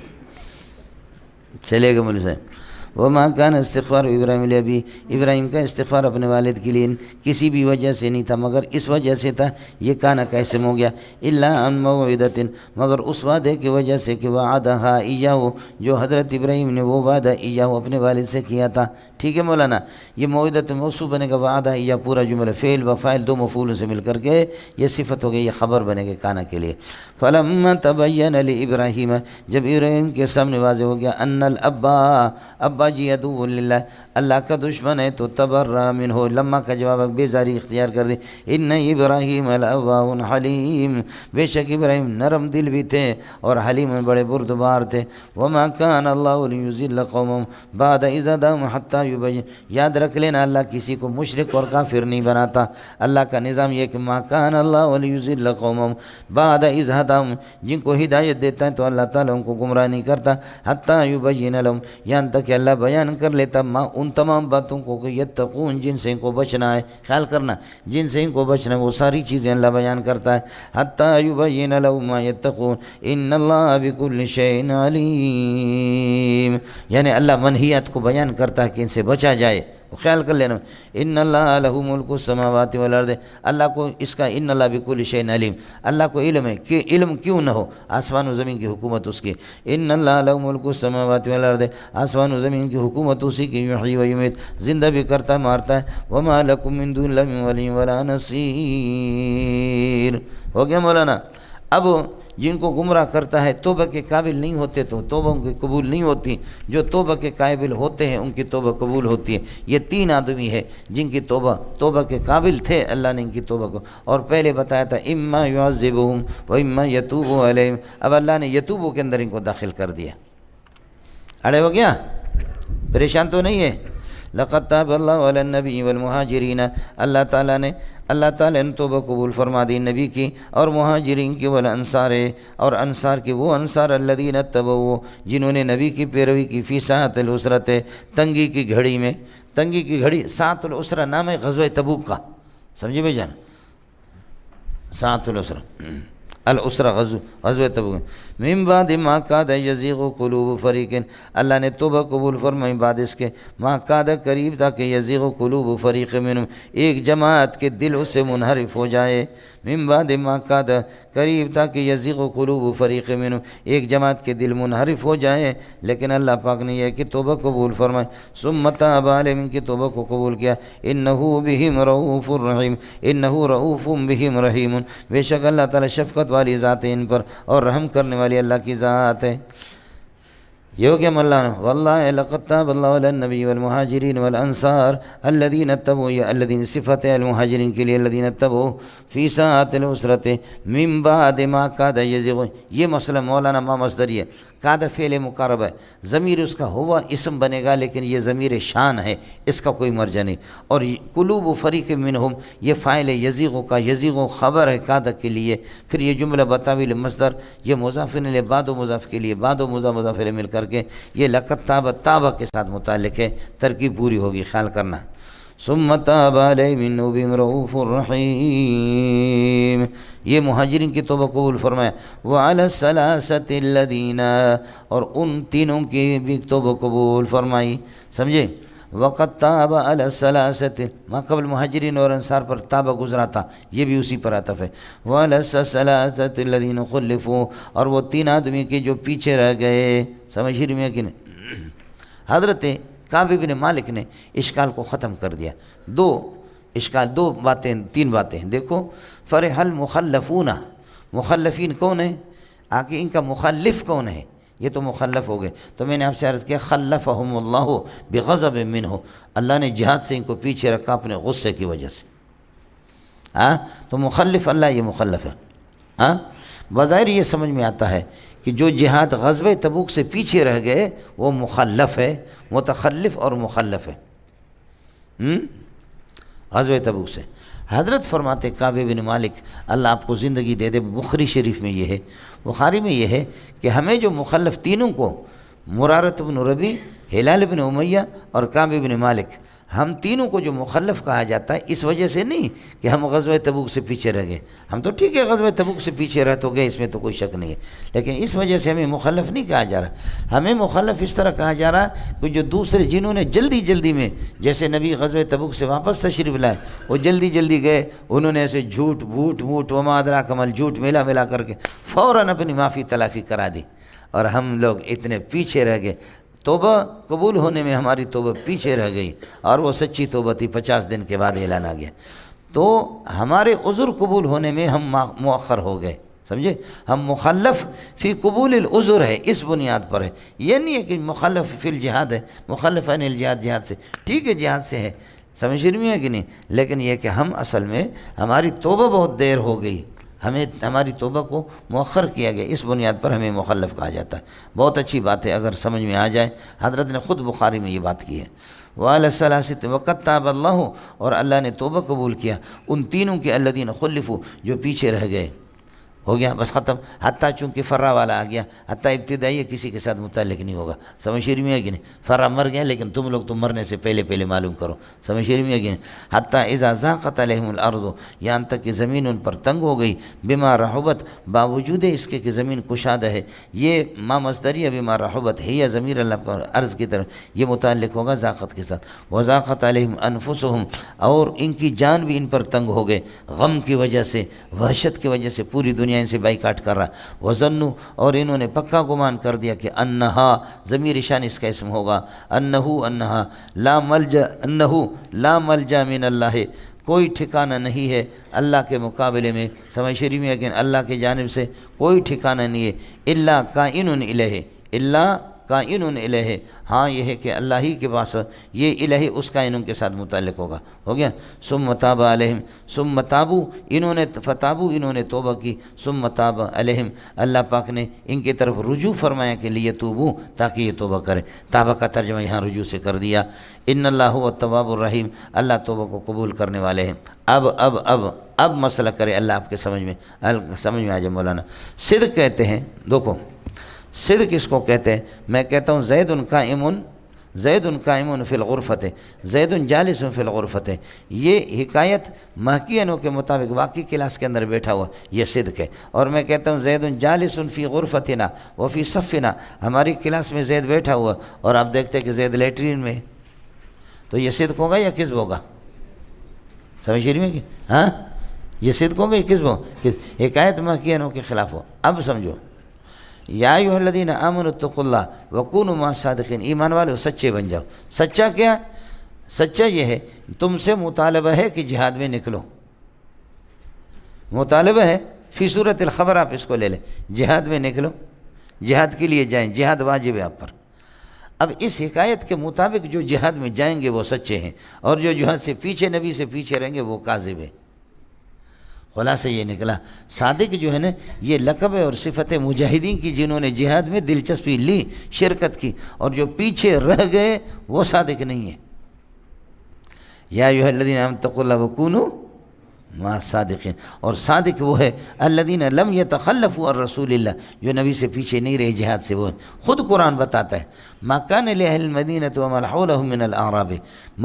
چلے گا مولوی صاحب۔ وما کان استغفار ابراہیم لابی، ابراہیم کا استغفار اپنے والد کے لیے کسی بھی وجہ سے نہیں تھا مگر اس وجہ سے تھا، یہ کانا کیسے ہو گیا، الا عن موعدۃ، مگر اس وعدے کی وجہ سے کہ وعدہا ایاہ، جو حضرت ابراہیم نے وہ وعدہ ایاہ اپنے والد سے کیا تھا۔ ٹھیک ہے مولانا، یہ موعدۃ موصوف بنے گا، وعدہ ایاہ پورا جملہ، فعل و فاعل دو مفعولوں سے مل کر کے یہ صفت ہو گئی، یہ خبر بنے گا کانا کے لیے۔ فلما تبین لابراہیم، جب ابراہیم کے سامنے واضح ہو گیا، ان ابا جی عدو للہ، اللہ کا دشمن ہے، تو تبرأ منہ، لما کا جواب بیزاری اختیار کر دی، ان ابراہیم لأواہ حلیم، بے شک ابراہیم نرم دل بھی تھے اور حلیم بڑے بردبار تھے۔ وما کان اللہ لیضل قوما بعد اذ ہداہم حتی یبین، یاد رکھ لینا اللہ کسی کو مشرک اور کافر نہیں بناتا، اللہ کا نظام یہ کہ ما کان اللہ لیضل قوما بعد اذ ہداہم، جن کو ہدایت دیتا ہے تو اللہ تعالیٰ ان کو گمراہ نہیں کرتا، حتی یبین لہم، یہاں تک کہ اللہ بیان کر لیتا ما ان تمام باتوں کو کہ یتقون، جن سے ان کو بچنا ہے، خیال کرنا جن سے ان کو بچنا ہے وہ ساری چیزیں اللہ بیان کرتا ہے، حتی یبین لہم ما یتقون ان اللہ بکل شیء علیم، یعنی اللہ منہیات کو بیان کرتا ہے کہ ان سے بچا جائے، خیال کر لینا، ان اللہ لہ ملک السماوات والارض، اللہ کو اس کا ان اللہ بکل شیء علیم، اللہ کو علم ہے، کہ علم کیوں نہ ہو، آسمان و زمین کی حکومت اس کی، ان اللہ لہ ملک السماوات والارض، آسمان و زمین کی حکومت اسی کی، یحیی و یمیت، زندہ بھی کرتا ہے مارتا ہے، وما لکم من دون اللہ من ولی ولا نصیر۔ ہو گیا مولانا؟ اب جن کو گمراہ کرتا ہے توبہ کے قابل نہیں ہوتے تو توبہ ان کی قبول نہیں ہوتی، جو توبہ کے قابل ہوتے ہیں ان کی توبہ قبول ہوتی ہے۔ یہ 3 آدمی ہے جن کی توبہ کے قابل تھے، اللہ نے ان کی توبہ کو، اور پہلے بتایا تھا اما یعذبہم و اما یتوب علیہم، اب اللہ نے یتوب کے اندر ان کو داخل کر دیا۔ اڑے ہو گیا؟ پریشان تو نہیں ہے؟ لقد تاب اللہ علی النبی والمہاجرین، اللہ تعالیٰ نے توبہ قبول فرما دی نبی کی اور مہاجرین کی، والانصار، اور انصار کی، وہ انصار الذین اتبعوا، جنہوں نے نبی کی پیروی کی، فی ساعۃ العسرۃ، تنگی کی گھڑی میں، تنگی کی گھڑی، ساعۃ العسرہ نام ہے غزوہ تبوک کا، سمجھے بھائی جان؟ ساعۃ العسرہ، العسرہ غزوہ تبوک، من بعد ما کاد یزیغ قلوب فریق، اللہ نے توبہ قبول فرمائی بعد اس کے، ما کاد قریب تھا کہ یزیغ قلوب فریق منہم، ایک جماعت کے دل اس سے منحرف ہو جائے، من بعد ما کاد، قریب تھا کہ یزیغ قلوب فریق منہم، ایک جماعت کے دل منحرف ہو جائے، لیکن اللہ پاک نے یہ کہ توبہ قبول فرمائی، ثم تاب علیہم، ان کی توبہ کو قبول کیا، انہ بہم رؤوف الرحیم، انہ رؤوف بہم رحیم، بے شک اللہ تعالی شفقت والی ذات ہے ان پر اور رحم کرنے والی اللہ کی ذات ہے۔ یہ ہو گیا مولانا واللہ لقد تاب اللہ علی النبی والمہاجرین والانصار الذین اتبعوا، یا الذین صفت ہے المہاجرین کے لیے، الذین اتبعوا فی ساعۃ العسرۃ من بعد ما کاد یزیغ، یہ مسئلہ مولانا ما مصدری ہے، کاد فعل مقارب ہے، ضمیر اس کا ہوا اسم بنے گا لیکن یہ ضمیر شان ہے، اس کا کوئی مرجع نہیں، اور قلوب فریق منہم یہ فاعل یزیغ کا، یزیغ خبر ہے کاد کے لیے، پھر یہ جملہ بتاویل مصدر، یہ مضاف الیہ بعد و مضاف کے لیے، بعد و مضاف الیہ مل کر کے یہ لقد تاب تابہ کے ساتھ متعلق ہے، ترکیب پوری ہوگی، خیال کرنا۔ ثم تاب علیہم انہ بہم رؤوف الرحیم، یہ مہاجرین کی توبہ قبول فرمایا، وعلی الثلاثۃ الذین، اور ان تینوں کی بھی توبہ قبول فرمائی، سمجھے؟ وقد تاب علی الثلاثۃ، ما قبل مہاجرین اور انصار پر تابہ گزرا تھا، یہ بھی اسی پر عطف ہے، وعلی الثلاثۃ الذین خلفوا، اور وہ تین آدمی کے جو پیچھے رہ گئے، سمجھ رہی ہیں کہ نہیں؟ حضرت کعب بن مالک نے اشکال کو ختم کر دیا، دو باتیں، تین باتیں ہیں، دیکھو، فرح المخلفون، مخلفین کون ہیں؟ آگے ان کا مخلف کون ہے؟ یہ تو مخلف ہو گئے، تو میں نے آپ سے عرض کیا خلفہم اللہ بغضب منہ، اللہ نے جہاد سے ان کو پیچھے رکھا اپنے غصے کی وجہ سے، تو مخلف اللہ، یہ مخلف ہے۔ بظاہر یہ سمجھ میں آتا ہے کہ جو جہاد غزوہ تبوک سے پیچھے رہ گئے وہ مخلف ہے، متخلف اور مخلف ہے غزوہ تبوک سے۔ حضرت فرماتے کعب بن مالک اللہ آپ کو زندگی دے دے، بخاری شریف میں یہ ہے، بخاری میں یہ ہے کہ ہمیں جو مخلف تینوں کو، مرارۃ بن ربیع، ہلال بن امیہ اور کعب بن مالک، ہم تینوں کو جو مخلف کہا جاتا ہے اس وجہ سے نہیں کہ ہم غزوہ تبوک سے پیچھے رہ گئے، ہم تو ٹھیک ہے غزوہ تبوک سے پیچھے رہ تو گئے، اس میں تو کوئی شک نہیں ہے، لیکن اس وجہ سے ہمیں مخلف نہیں کہا جا رہا، ہمیں مخلف اس طرح کہا جا رہا کہ جو دوسرے جنہوں نے جلدی میں، جیسے نبی غزوہ تبوک سے واپس تشریف لائے، وہ جلدی گئے، انہوں نے ایسے جھوٹ وما ادراک ما الجھوٹ ملا کر کے فوراً اپنی معافی تلافی کرا دی، اور ہم لوگ اتنے پیچھے رہ گئے، توبہ قبول ہونے میں ہماری توبہ پیچھے رہ گئی، اور وہ سچی توبہ تھی، 50 دن کے بعد اعلان آ گیا، تو ہمارے عذر قبول ہونے میں ہم مؤخر ہو گئے، سمجھے؟ ہم مخلف فی قبول العذر ہے، اس بنیاد پر ہے، یہ نہیں ہے کہ مخلف فی الجہاد ہے، مخلف عن الجہاد، جہاد سے ٹھیک ہے، جہاد سے ہے، سمجھ رہی ہے کہ نہیں؟ لیکن یہ کہ ہم اصل میں ہماری توبہ بہت دیر ہو گئی، ہماری توبہ کو مؤخر کیا گیا، اس بنیاد پر ہمیں مخلف کہا جاتا ہے۔ بہت اچھی بات ہے اگر سمجھ میں آ جائے، حضرت نے خود بخاری میں یہ بات کی ہے، وعلی الثلاثۃ وقد تاب اللہ، اور اللہ نے توبہ قبول کیا ان تینوں کے الذین خلفوا جو پیچھے رہ گئے، ہو گیا بس ختم، حتیٰ چونکہ فرا والا آ گیا، حتیٰ ابتدائی کسی کے ساتھ متعلق نہیں ہوگا، سمجھ رہی ہے کہ نہیں؟ فرا مر گیا لیکن تم لوگ تو مرنے سے پہلے معلوم کرو، سمجھ رہی ہے کہ نہیں؟ حتیٰ اذا ضاقت علیہم الارض، یہاں تک کہ زمین ان پر تنگ ہو گئی، بما رحبت، باوجود اس کے کہ زمین کشادہ ہے، یہ ما مصدریہ بما رحبت ہے، یہ ضمیر اللہ کا عرض کی طرف یہ متعلق ہوگا ضاقت کے ساتھ، وضاقت علیہم انفسہم، اور ان کی جان بھی ان پر تنگ ہو گئے، غم کی وجہ سے، وحشت کی وجہ سے، پوری دنیا ان سے بائیکاٹ کر رہا، وظنوا، اور انہوں نے پکا گمان کر دیا کہ انہا، ضمیر شان اس کا اسم ہوگا، انہا لا ملجا من اللہ، کوئی ٹھکانہ نہیں ہے اللہ کے مقابلے میں، سمجھ شریف میں، لیکن اللہ کی جانب سے کوئی ٹھکانہ نہیں ہے، الا کائن الیہ، الا کائن الیہ، ہاں یہ ہے کہ اللہ ہی کے پاس، یہ الہ اس کائنوں کے ساتھ متعلق ہوگا، ہو گیا۔ ثم تاب علیہم، ثم تابوا، انہوں نے توبہ کی، ثم تاب علیہم، اللہ پاک نے ان کی طرف رجوع فرمایا کہ لیتوبوا، تاکہ یہ توبہ کرے، توبہ کا ترجمہ یہاں رجوع سے کر دیا، ان اللہ هو التواب الرحیم، اللہ توبہ کو قبول کرنے والے ہیں۔ اب مسئلہ کرے اللہ آپ کے سمجھ میں آ جائے مولانا، صدق کہتے ہیں، دیکھو صدق کس کو کہتے ہیں؟ میں کہتا ہوں زید قائم فی الغرفۃ، زید جالس فی الغرفۃ، یہ حکایت محققینوں کے مطابق واقعی کلاس کے اندر بیٹھا ہوا یہ صدق ہے، اور میں کہتا ہوں زید جالس فی غرفتنا وفی صفنا، ہماری کلاس میں زید بیٹھا ہوا اور آپ دیکھتے کہ زید لیٹرین میں، تو یہ صدق ہوگا یا کذب ہوگا؟ سمجھ رہی ہیں کہ ہاں یہ صدق ہوگا یا کذب ہوگا؟ کہ حکایت محققینوں کے خلاف ہو۔ اب سمجھو، یا ایھا الذین آمنوا اتقوا اللہ وکونوا مع الصادقین، ایمان والو سچے بن جاؤ۔ سچا کیا؟ سچا یہ ہے تم سے مطالبہ ہے کہ جہاد میں نکلو، مطالبہ ہے فی صورت الخبر، آپ اس کو لے لیں، جہاد میں نکلو، جہاد کے لیے جائیں، جہاد واجب ہے آپ پر، اب اس حکایت کے مطابق جو جہاد میں جائیں گے وہ سچے ہیں، اور جو جہاد سے پیچھے نبی سے پیچھے رہیں گے وہ کاذب ہیں۔ خلاصہ یہ نکلا صادق جو ہے نا یہ لقب ہے اور صفت مجاہدین کی، جنہوں نے جہاد میں دلچسپی لی، شرکت کی، اور جو پیچھے رہ گئے وہ صادق نہیں ہے۔ یا ایھا الذین آمنوا اتقوا اللہ وکونوا مع الصادقین، اور صادق وہ ہے الذین لم یتخلفوا عن رسول اللہ، جو نبی سے پیچھے نہیں رہے جہاد سے، وہ خود قرآن بتاتا ہے ما کان لأہل المدینہ وما حولهم من الاعراب،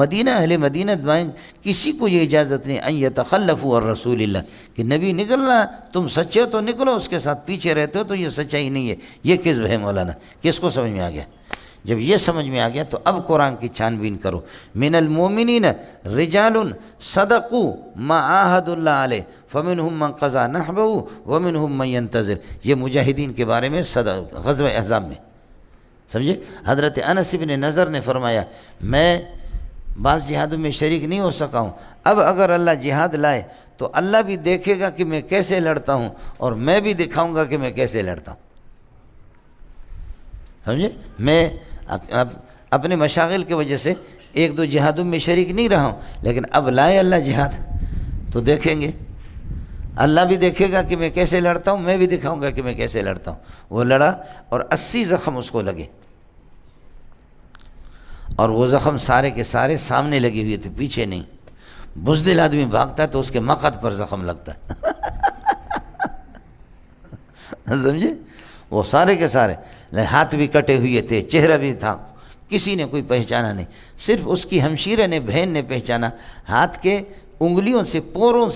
مدینہ اہل مدینہ دوائیں کسی کو یہ اجازت نہیں ان یتخلفوا عن رسول اللہ کہ نبی نکل رہا تم سچے ہو تو نکلو، اس کے ساتھ پیچھے رہتے ہو تو یہ سچائی نہیں ہے، یہ کذب ہے۔ مولانا کس کو سمجھ میں آ گیا؟ جب یہ سمجھ میں آ گیا تو اب قرآن کی چھان بین کرو۔ من المومنین رجال صدقوا ما عاہدوا اللہ علیہ فمنہم من قضى نحبہ ومنہم من ينتظر، یہ مجاہدین کے بارے میں غزوہ احزاب میں، سمجھے؟ حضرت انس بن نضر نے فرمایا میں بعض جہادوں میں شریک نہیں ہو سکا ہوں، اب اگر اللہ جہاد لائے تو اللہ بھی دیکھے گا کہ میں کیسے لڑتا ہوں، اور میں بھی دکھاؤں گا کہ میں کیسے لڑتا ہوں، سمجھے؟ میں اپنے مشاغل کی وجہ سے ایک دو جہادوں میں شریک نہیں رہا ہوں، لیکن اب لائے اللہ جہاد تو دیکھیں گے، اللہ بھی دیکھے گا کہ میں کیسے لڑتا ہوں، میں بھی دکھاؤں گا کہ میں کیسے لڑتا ہوں۔ وہ لڑا اور 80 زخم اس کو لگے، اور وہ زخم سارے کے سارے سامنے لگے ہوئے تھے، پیچھے نہیں۔ بزدل آدمی بھاگتا ہے تو اس کے مقعد پر زخم لگتا ہے سمجھے؟ وہ سارے کے سارے ہاتھ بھی کٹے ہوئے تھے، چہرہ بھی تھا، کسی نے کوئی پہچانا نہیں، صرف اس کی ہمشیرہ نے، بہن نے پہچانا، ہاتھ کے انگلیوں سے، پوروں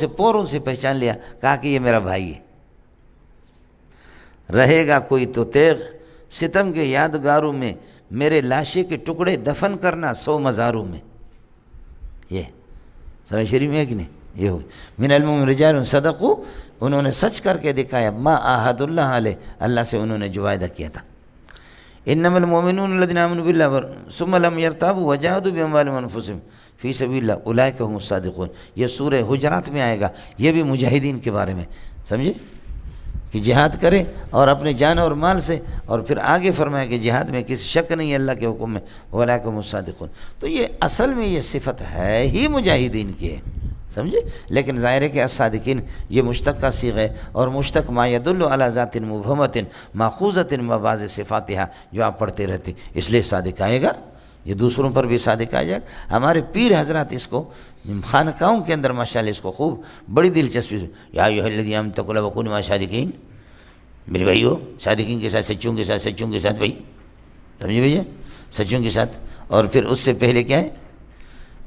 سے پہچان لیا، کہا کہ یہ میرا بھائی ہے۔ رہے گا کوئی تو تیغ ستم کے یادگاروں میں، میرے لاشے کے ٹکڑے دفن کرنا 100 مزاروں میں۔ یہ سمجھ شریف میں ہے کہ نہیں؟ یہ ہوئی من المؤمنین رجال صدقوا، انہوں نے سچ کر کے دکھایا، ما عاہد اللہ علیہ، اللہ سے انہوں نے جو وعدہ کیا تھا۔ انما المؤمنون الذين آمنوا بالله ثم لم يرتابوا وجاهدوا باموالهم وانفسهم فی سبیل اللہ اولئک هم الصادقون، یہ سورہ حجرات میں آئے گا، یہ بھی مجاہدین کے بارے میں، سمجھے؟ کہ جہاد کرے اور اپنے جان اور مال سے، اور پھر آگے فرمایا کہ جہاد میں کسی شک نہیں ہے اللہ کے حکم میں، اولئک هم الصادقون۔ تو یہ اصل میں یہ صفت ہے ہی مجاہدین کی ہے، سمجھے؟ لیکن ظاہر ہے کہ الصادقین یہ مشتق کا صیغہ ہے، اور مشتق ما یدل علی ذات مبہمۃ ماخوذۃ من بعض صفاتها، جو آپ پڑھتے رہتے، اس لیے صادق آئے گا، یہ دوسروں پر بھی صادق آ جائے گا۔ ہمارے پیر حضرات اس کو خانقاہوں کے اندر ماشاءاللہ اس کو خوب بڑی دلچسپی سے، یا ایھا الذین آمنوا اتقوا اللہ وکونوا مع الصادقین، میرے بھائیو صادقین کے ساتھ، سچوں کے ساتھ بھائی، سمجھے بھیا؟ سچوں کے ساتھ۔ اور پھر اس سے پہلے کیا ہے؟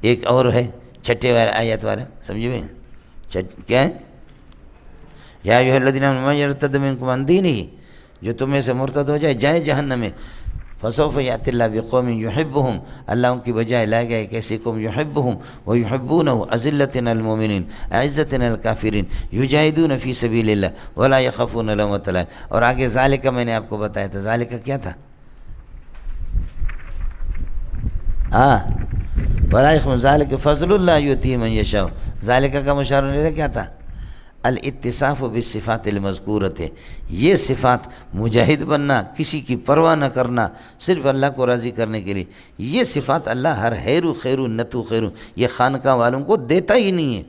ایک اور ہے چھٹے والا آیت والا، سمجھے بھائی؟ کیا ہے؟ یا ایھا الذین آمنوا من یرتد منکم عن دینہ، جو تمہیں سے مرتد ہو جائے جہنم میں، فسوف یأتی اللہ بقوم یحبہم، اللہ ان کی بجائے لائے گا ایک ایسی قوم یحبہم ویحبونہ، اذلۃ علی المؤمنین اعزۃ علی الکافرین یجاہدون فی سبیل اللہ ولا یخافون لومۃ لائم۔ اور آگے ذالک میں نے آپ کو بتایا تھا، ذالک کیا تھا؟ ولا یخافون، ذالک فضل اللہ یؤتیہ من یشاء، ذالک کا مشار ہونے کیا تھا؟ الاتصاف بالصفات المذکورۃ، یہ صفات مجاہد بننا، کسی کی پرواہ نہ کرنا، صرف اللہ کو راضی کرنے کے لیے، یہ صفات اللہ ہر حیرو خیرو نتو خیرو یہ خانقاہ والوں کو دیتا ہی نہیں ہے،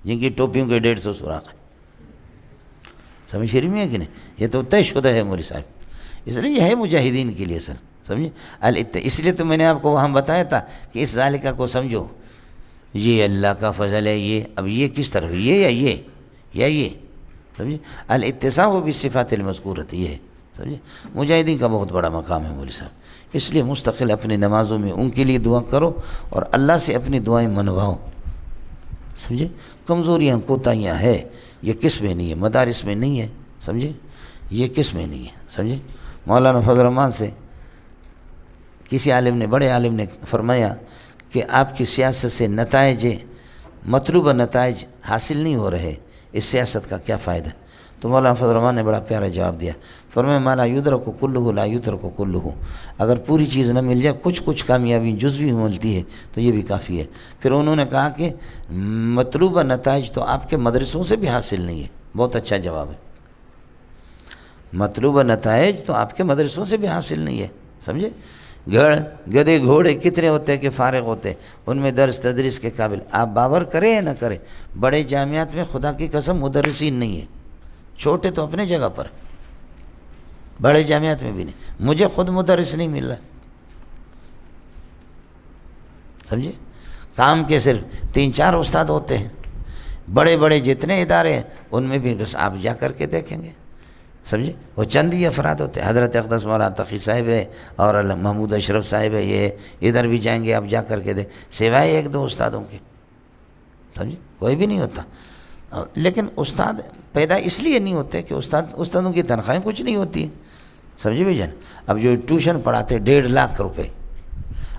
جن کی ٹوپیوں کے 150 سوراخ ہے، سمجھ شریف میں ہے کہ نہیں؟ یہ تو طے شدہ ہے مولوی صاحب، اس لیے یہ ہے مجاہدین کے لیے سر، سمجھے؟ اس لیے تو میں نے آپ کو وہاں بتایا تھا کہ اس ذالکہ کو سمجھو، یہ اللہ کا فضل ہے، یہ اب یہ کس طرح، یہ یا یہ سمجھے؟ الاتصاف بالصفات المذکورۃ، یہ ہے، سمجھے؟ مجاہدین کا بہت بڑا مقام ہے مولوی صاحب، اس لیے مستقل اپنی نمازوں میں ان کے لیے دعا کرو اور اللہ سے اپنی دعائیں منواؤ، سمجھے؟ کمزوریاں کوتاہیاں ہے، یہ کس میں نہیں ہے، مدارس میں نہیں ہے، سمجھے؟ یہ کس میں نہیں ہے، سمجھے؟ مولانا فضل الرحمان سے کسی عالم نے، بڑے عالم نے فرمایا کہ آپ کی سیاست سے نتائج، مطلوبہ نتائج حاصل نہیں ہو رہے، اس سیاست کا کیا فائدہ؟ تو مولانا فضل الرحمان نے بڑا پیارا جواب دیا، فرمایا ما لا یدرک کلہ لا یترک کلہ، اگر پوری چیز نہ مل جائے، کچھ کامیابی جزوی ملتی ہے تو یہ بھی کافی ہے۔ پھر انہوں نے کہا کہ مطلوبہ نتائج تو آپ کے مدرسوں سے بھی حاصل نہیں ہے، بہت اچھا جواب ہے، مطلوبہ نتائج تو آپ کے مدرسوں سے بھی حاصل نہیں ہے، سمجھے؟ گدے گھوڑے کتنے ہوتے ہیں کہ فارغ ہوتے ہیں، ان میں درس تدریس کے قابل. آپ باور کریں یا نہ کریں، بڑے جامعات میں خدا کی قسم مدرسین نہیں ہیں. چھوٹے تو اپنے جگہ پر، بڑے جامعات میں بھی نہیں. مجھے خود مدرس نہیں مل رہا، سمجھے؟ کام کے صرف 3-4 استاد ہوتے ہیں. بڑے بڑے جتنے ادارے ہیں ان میں بھی بس آپ جا کر کے دیکھیں گے، سمجھے؟ وہ چند ہی افراد ہوتے ہیں. حضرت اقدس مولانا تقی صاحب ہے اور محمود اشرف صاحب ہے، یہ ادھر بھی جائیں گے آپ جا کر کے سوائے 1-2 استادوں کے، سمجھے؟ کوئی بھی نہیں ہوتا. لیکن استاد پیدا اس لیے نہیں ہوتے کہ استادوں کی تنخواہیں کچھ نہیں ہوتی ہیں، سمجھے بھائی جان؟ اب جو ٹیوشن پڑھاتے 1.5 لاکھ روپے،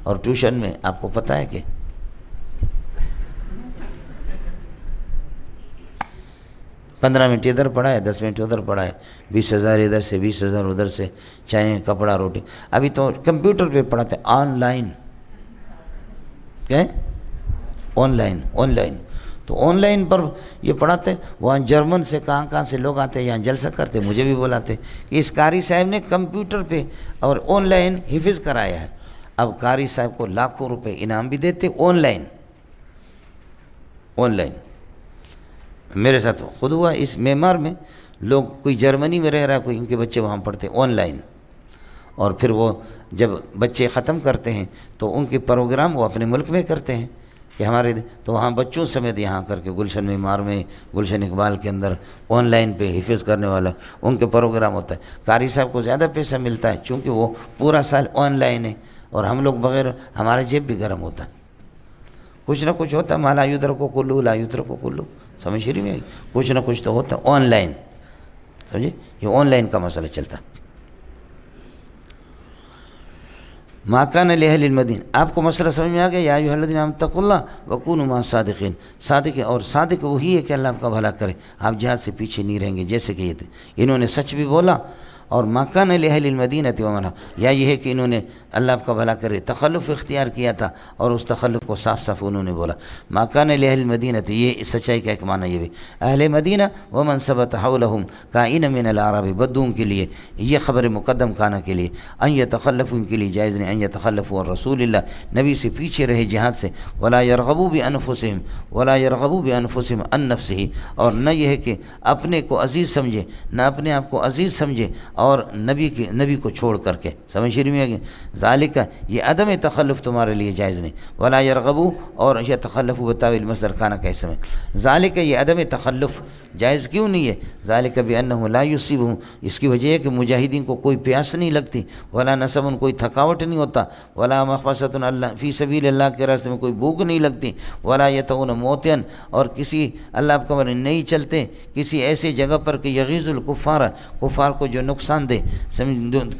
اور ٹیوشن میں آپ کو پتہ ہے کہ 15 منٹ ادھر پڑھائے، 10 منٹ ادھر پڑھائے، 20,000 ادھر سے 20,000 ادھر سے، چائے کپڑا روٹی. ابھی تو کمپیوٹر پہ پڑھاتے آن لائن. کیا ہے؟ On line. تو آن لائن پر یہ پڑھاتے. وہاں جرمن سے کہاں سے لوگ آتے، یہاں جلسہ کرتے، مجھے بھی بلاتے کہ اس قاری صاحب نے کمپیوٹر پہ اور آن لائن حفظ کرایا ہے. اب قاری صاحب کو لاکھوں روپے انعام بھی دیتے آن لائن. میرے ساتھ خود ہوا اس معمار میں. لوگ کوئی جرمنی میں رہ رہا ہے، کوئی ان کے بچے وہاں پڑھتے آن لائن، اور پھر وہ جب بچے ختم کرتے ہیں تو ان کے پروگرام وہ اپنے ملک میں کرتے ہیں کہ ہمارے، تو وہاں بچوں سمیت یہاں کر کے گلشن معمار میں، گلشن اقبال کے اندر آن لائن پہ حفظ کرنے والا ان کے پروگرام ہوتا ہے. قاری صاحب کو زیادہ پیسہ ملتا ہے چونکہ وہ پورا سال آن لائن ہے، اور ہم لوگ بغیر، ہمارا جیب بھی گرم ہوتا ہے. کچھ نہ کچھ ہوتا ہے، ما لا یدرک کلہ لا یترک کلہ، سمجھ رہی میں؟ کچھ نہ کچھ تو ہوتا ہے آن لائن، سمجھے؟ یہ آن لائن کا مسئلہ چلتا. ما کان لأہل المدینہ. آپ کو مسئلہ سمجھ میں آ گیا؟ یا ایھا الذین آمنوا اتقوا اللہ وکونوا مع الصادقین. صادق، اور صادق وہی ہے کہ اللہ آپ کا بھلا کرے، آپ جہاد سے پیچھے نہیں رہیں گے. جیسے کہ یہ تھے، انہوں نے سچ بھی بولا. اور ما کان لأہل المدینہ ومن، یا یہ ہے کہ انہوں نے اللہ آپ کا بھلا کرے تخلف اختیار کیا تھا، اور اس تخلف کو صاف صاف انہوں نے بولا. ما کان لأہل المدینہ، یہ سچائی کا ایک معنی یہ بھی. اہل مدینہ ومن ثبت حولہم کائن من الاعراب، بدوؤں کے لیے یہ خبر مقدم کانا کے لیے. ان یتخلفوا، ان کے لیے جائز نہیں. ان یتخلفوا عن رسول اللہ، نبی سے پیچھے رہے جہاد سے. ولا یرغبوا بانفسہم، ولا یرغبوا بانفسہم عن نفسہ، اور نہ یہ ہے کہ اپنے کو عزیز سمجھے، نہ اپنے آپ کو عزیز سمجھے اور نبی کو چھوڑ کر کے. سمجھ رہی میں؟ ذالک، یہ عدم تخلف تمہارے لیے جائز نہیں. ولا یرغبوا، اور یہ تخلف بتاویل مصدر کانا کا اسم ہے. ذالک، یہ عدم تخلف جائز کیوں نہیں ہے؟ ذالک بانہ لا یصیبہم، اس کی وجہ ہے کہ مجاہدین کو کوئی پیاس نہیں لگتی. ولا نصب، کوئی تھکاوٹ نہیں ہوتا. ولا مخمصۃ، اللہ فی سبیل اللہ کے راستے میں کوئی بھوک نہیں لگتی. ولا یطؤون موطئا، اور کسی اللہ آپ کا نہیں چلتے کسی ایسے جگہ پر کہ یغیظ الکفار، کفار کو جو نقصان دے،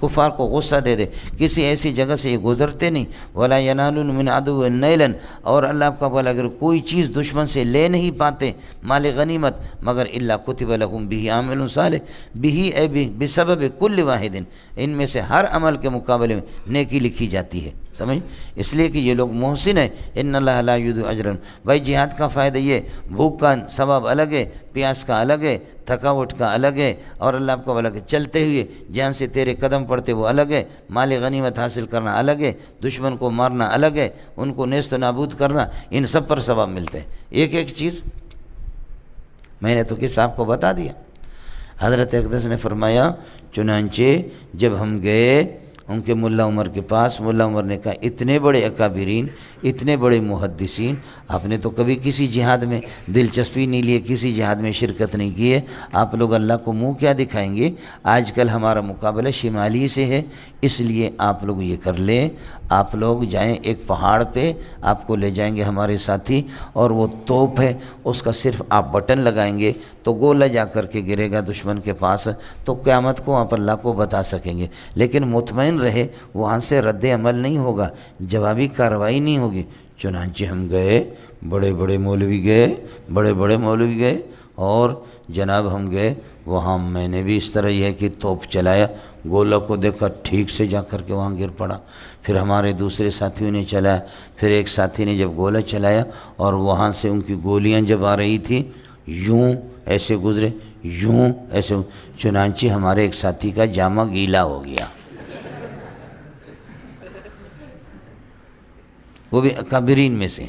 کفار کو غصہ دے دے، کسی ایسی جگہ سے یہ گزرتے نہیں. ولا ینالون من عدو نیلا، اور اللہ آپ کا بھلا اگر کوئی چیز دشمن سے لے نہیں پاتے مال غنیمت، مگر الا کتب لکم بہ عمل صالح، بہ اے بسبب کل واحد، ان میں سے ہر عمل کے مقابلے میں نیکی لکھی جاتی ہے. سمجھ؟ اس لیے کہ یہ لوگ محسن ہیں. ان اللہ لا یضیع اجر. بھائی جہاد کا فائدہ یہ، بھوک کا ثواب الگ ہے، پیاس کا الگ ہے، تھکاوٹ کا الگ ہے، اور اللہ آپ کو الگ ہے. چلتے ہوئے جہاں سے تیرے قدم پڑتے وہ الگ ہے. مال غنیمت حاصل کرنا الگ ہے، دشمن کو مارنا الگ ہے، ان کو نیست و نابود کرنا، ان سب پر ثواب ملتا ہے. ایک ایک چیز میں نے تو کس آپ کو بتا دیا. حضرت اقدس نے فرمایا، چنانچہ جب ہم گئے ان کے ملا عمر کے پاس، ملا عمر نے کہا اتنے بڑے اکابرین، اتنے بڑے محدثین، آپ نے تو کبھی کسی جہاد میں دلچسپی نہیں لیے، کسی جہاد میں شرکت نہیں کی ہے، آپ لوگ اللہ کو منہ کیا دکھائیں گے؟ آج کل ہمارا مقابلہ شمالی سے ہے، اس لیے آپ لوگ یہ کر لیں، آپ لوگ جائیں ایک پہاڑ پہ، آپ کو لے جائیں گے ہمارے ساتھی، اور وہ توپ ہے اس کا صرف آپ بٹن لگائیں گے تو گولہ جا کر کے گرے گا دشمن کے پاس، تو قیامت کو آپ اللہ کو بتا سکیں گے. لیکن مطمئن رہے وہاں سے رد عمل نہیں ہوگا، جوابی کارروائی نہیں ہوگی. چنانچہ ہم گئے، بڑے بڑے مولوی گئے، اور جناب ہم گئے وہاں. میں نے بھی اس طرح یہ ہے کہ توپ چلایا، گولہ کو دیکھا ٹھیک سے جا کر کے وہاں گر پڑا. پھر ہمارے دوسرے ساتھیوں نے چلایا، پھر ایک ساتھی نے جب گولہ چلایا اور وہاں سے ان کی گولیاں جب آ رہی تھی، یوں ایسے گزرے، یوں ایسے، چنانچہ ہمارے ایک ساتھی کا جامہ گیلا ہو گیا. وہ بھی اکابرین میں سے۔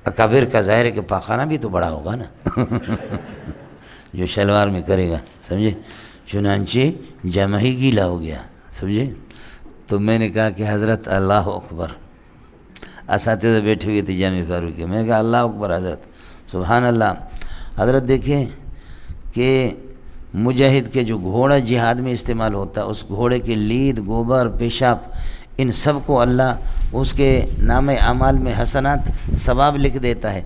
اکابر کا ظاہر ہے کہ پاخانہ بھی تو بڑا ہوگا نا جو شلوار میں کرے گا، سمجھے؟ چنانچہ جمع ہی گیلا ہو گیا، سمجھے؟ تو میں نے کہا کہ حضرت اللہ اکبر، اساتذہ بیٹھے ہوئے تھے جامع فاروق کے، میں نے کہا اللہ اکبر حضرت، سبحان اللہ۔ حضرت دیکھیں کہ مجاہد کے جو گھوڑا جہاد میں استعمال ہوتا ہے، اس گھوڑے کے لید، گوبر، پیشاب، ان سب کو اللہ اس کے نام اعمال میں حسنات ثواب لکھ دیتا ہے۔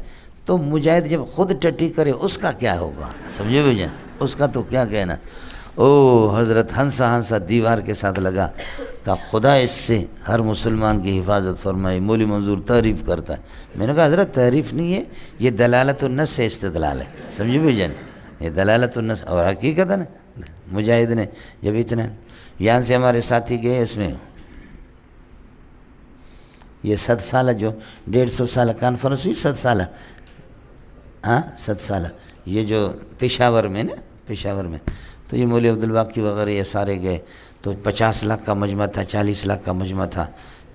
تو مجاہد جب خود ٹٹی کرے اس کا کیا ہوگا، سمجھے بھائی جان؟ اس کا تو کیا کہنا۔ او حضرت ہنسا دیوار کے ساتھ لگا، کہا خدا اس سے ہر مسلمان کی حفاظت فرمائے۔ مولی منظور تعریف کرتا ہے، میں نے کہا حضرت تعریف نہیں ہے، یہ دلالت النص سے استدلال ہے، سمجھے بھائی جان؟ یہ دلالت النص اور حقیقت ہے نا۔ مجاہد نے جب اتنا، یہاں سے ہمارے ساتھی گئے، اس میں یہ 7 سالہ جو 150 سالہ کانفرنس ہوئی، 7 سالہ، ہاں 7 سالہ، یہ جو پشاور میں نا، پشاور میں، تو یہ مولوی عبدالباقی وغیرہ یہ سارے گئے، تو 50 لاکھ کا مجمع تھا، 40 لاکھ کا مجمع تھا،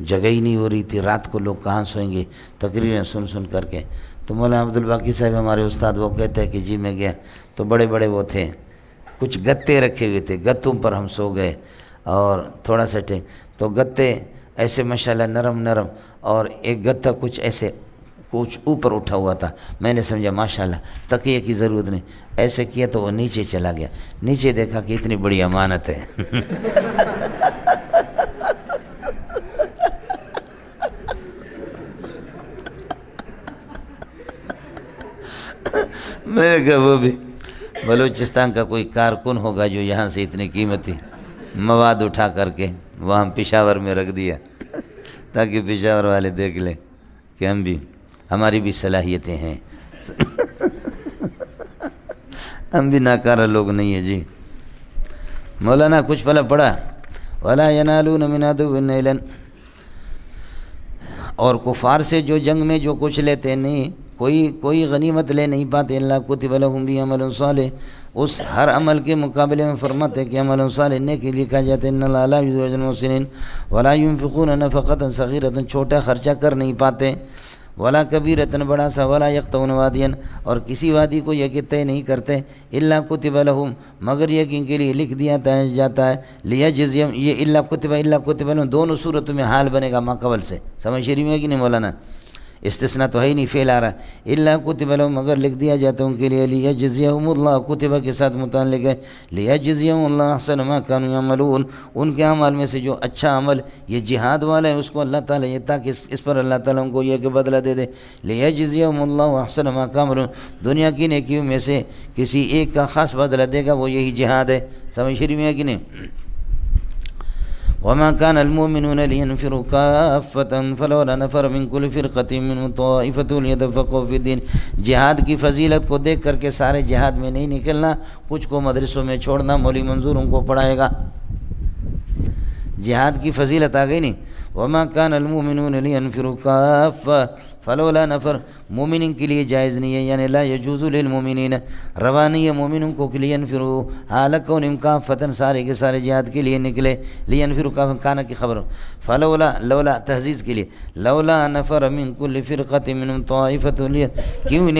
جگہ ہی نہیں ہو رہی تھی، رات کو لوگ کہاں سوئیں گے تقریریں سن کر کے۔ تو مولانا عبدالباقی صاحب ہمارے استاد، وہ کہتے ہیں کہ جی میں گیا تو بڑے بڑے وہ تھے، کچھ گتے رکھے ہوئے تھے، گتوں پر ہم سو گئے اور تھوڑا سا تو گتے ایسے ماشاءاللہ نرم، اور ایک گتا کچھ ایسے کچھ اوپر اٹھا ہوا تھا، میں نے سمجھا ماشاءاللہ تکیے کی ضرورت نہیں، ایسے کیا تو وہ نیچے چلا گیا، نیچے دیکھا کہ اتنی بڑی امانت ہے میں نے کہا وہ بھی بلوچستان کا کوئی کارکن ہوگا جو یہاں سے اتنی قیمتی مواد اٹھا کر کے وہاں پشاور میں رکھ دیا تاکہ پشاور والے دیکھ لیں کہ ہماری بھی صلاحیتیں ہیں ہم بھی ناکارہ لوگ نہیں ہیں جی۔ مولانا کچھ پلا پڑا، وَلَا يَنَالُونَ مِنْ عَدُوٍّ نَيْلًا، اور کفار سے جو جنگ میں جو کچھ لیتے نہیں، کوئی غنیمت لے نہیں پاتے، اللہ کتب لہم بھی عمل صالح، اس ہر عمل کے مقابلے میں فرماتے کہ عمل صالح نیکی لکھا جاتا ہے، ان اللہ لا یضیع اجر المحسنین، ولا ينفقون نفقۃ صغیرۃ، چھوٹا خرچہ کر نہیں پاتے، ولا کبیرۃ، بڑا سا، ولا یقطعون وادیا، اور کسی وادی کو یہ کہ طے نہیں کرتے، الا کتب لہم، مگر یہ کہ ان کے لیے لکھ دیا جاتا ہے، لیجزیہم، یہ الا کتب لہم دونوں صورتوں میں حال بنے گا ما قبل سے، سمجھ شریف میں کہ نہیں مولانا؟ استثناء تو ہے ہی نہیں، فعل آ رہا ہے، الا کتب لہم، مگر لکھ دیا جاتا ہے ان کے لیے، لیجزیہم اللہ، کتبہ کے ساتھ متعلق ہے، لیجزیہم اللہ احسن ما کانوا یعملون، ان کے اعمال میں سے جو اچھا عمل یہ جہاد والا ہے اس کو اللہ تعالیٰ یہ تاکہ اس پر اللہ تعالیٰ ان کو یہ کہ بدلہ دے دے، لیجزیہم اللہ احسن ما کانوا یعملون، دنیا کی نیکیوں میں سے کسی ایک کا خاص بدلہ دے گا، وہ یہی جہاد ہے، سمجھ شریف میں ہے کہ نہیں؟ وما كان المؤمنون لينفروا كافة فلولا نفر من كل فرقة منهم طائفة ليتفقهوا في الدين، جہاد کی فضیلت کو دیکھ کر کے سارے جہاد میں نہیں نکلنا، کچھ کو مدرسوں میں چھوڑنا، مولی منظور ان کو پڑھائے گا، جہاد کی فضیلت آ گئی نہیں۔ وما كان المؤمنون لينفروا كافة فلولا نفر، مومنین کے لیے جائز نہیں ہے، یعنی لا یجوز للمؤمنین، روا نہیں ہے مومنوں کو کہ لینفروا حال کونہم کافۃ، سارے کے سارے جہاد کے لیے نکلے، لینفروا کافۃ کانا کی خبر، فلولا، لولا تحزیز کے لیے، لولا نفر من کل فرقۃ منہم طائفۃ، کیوں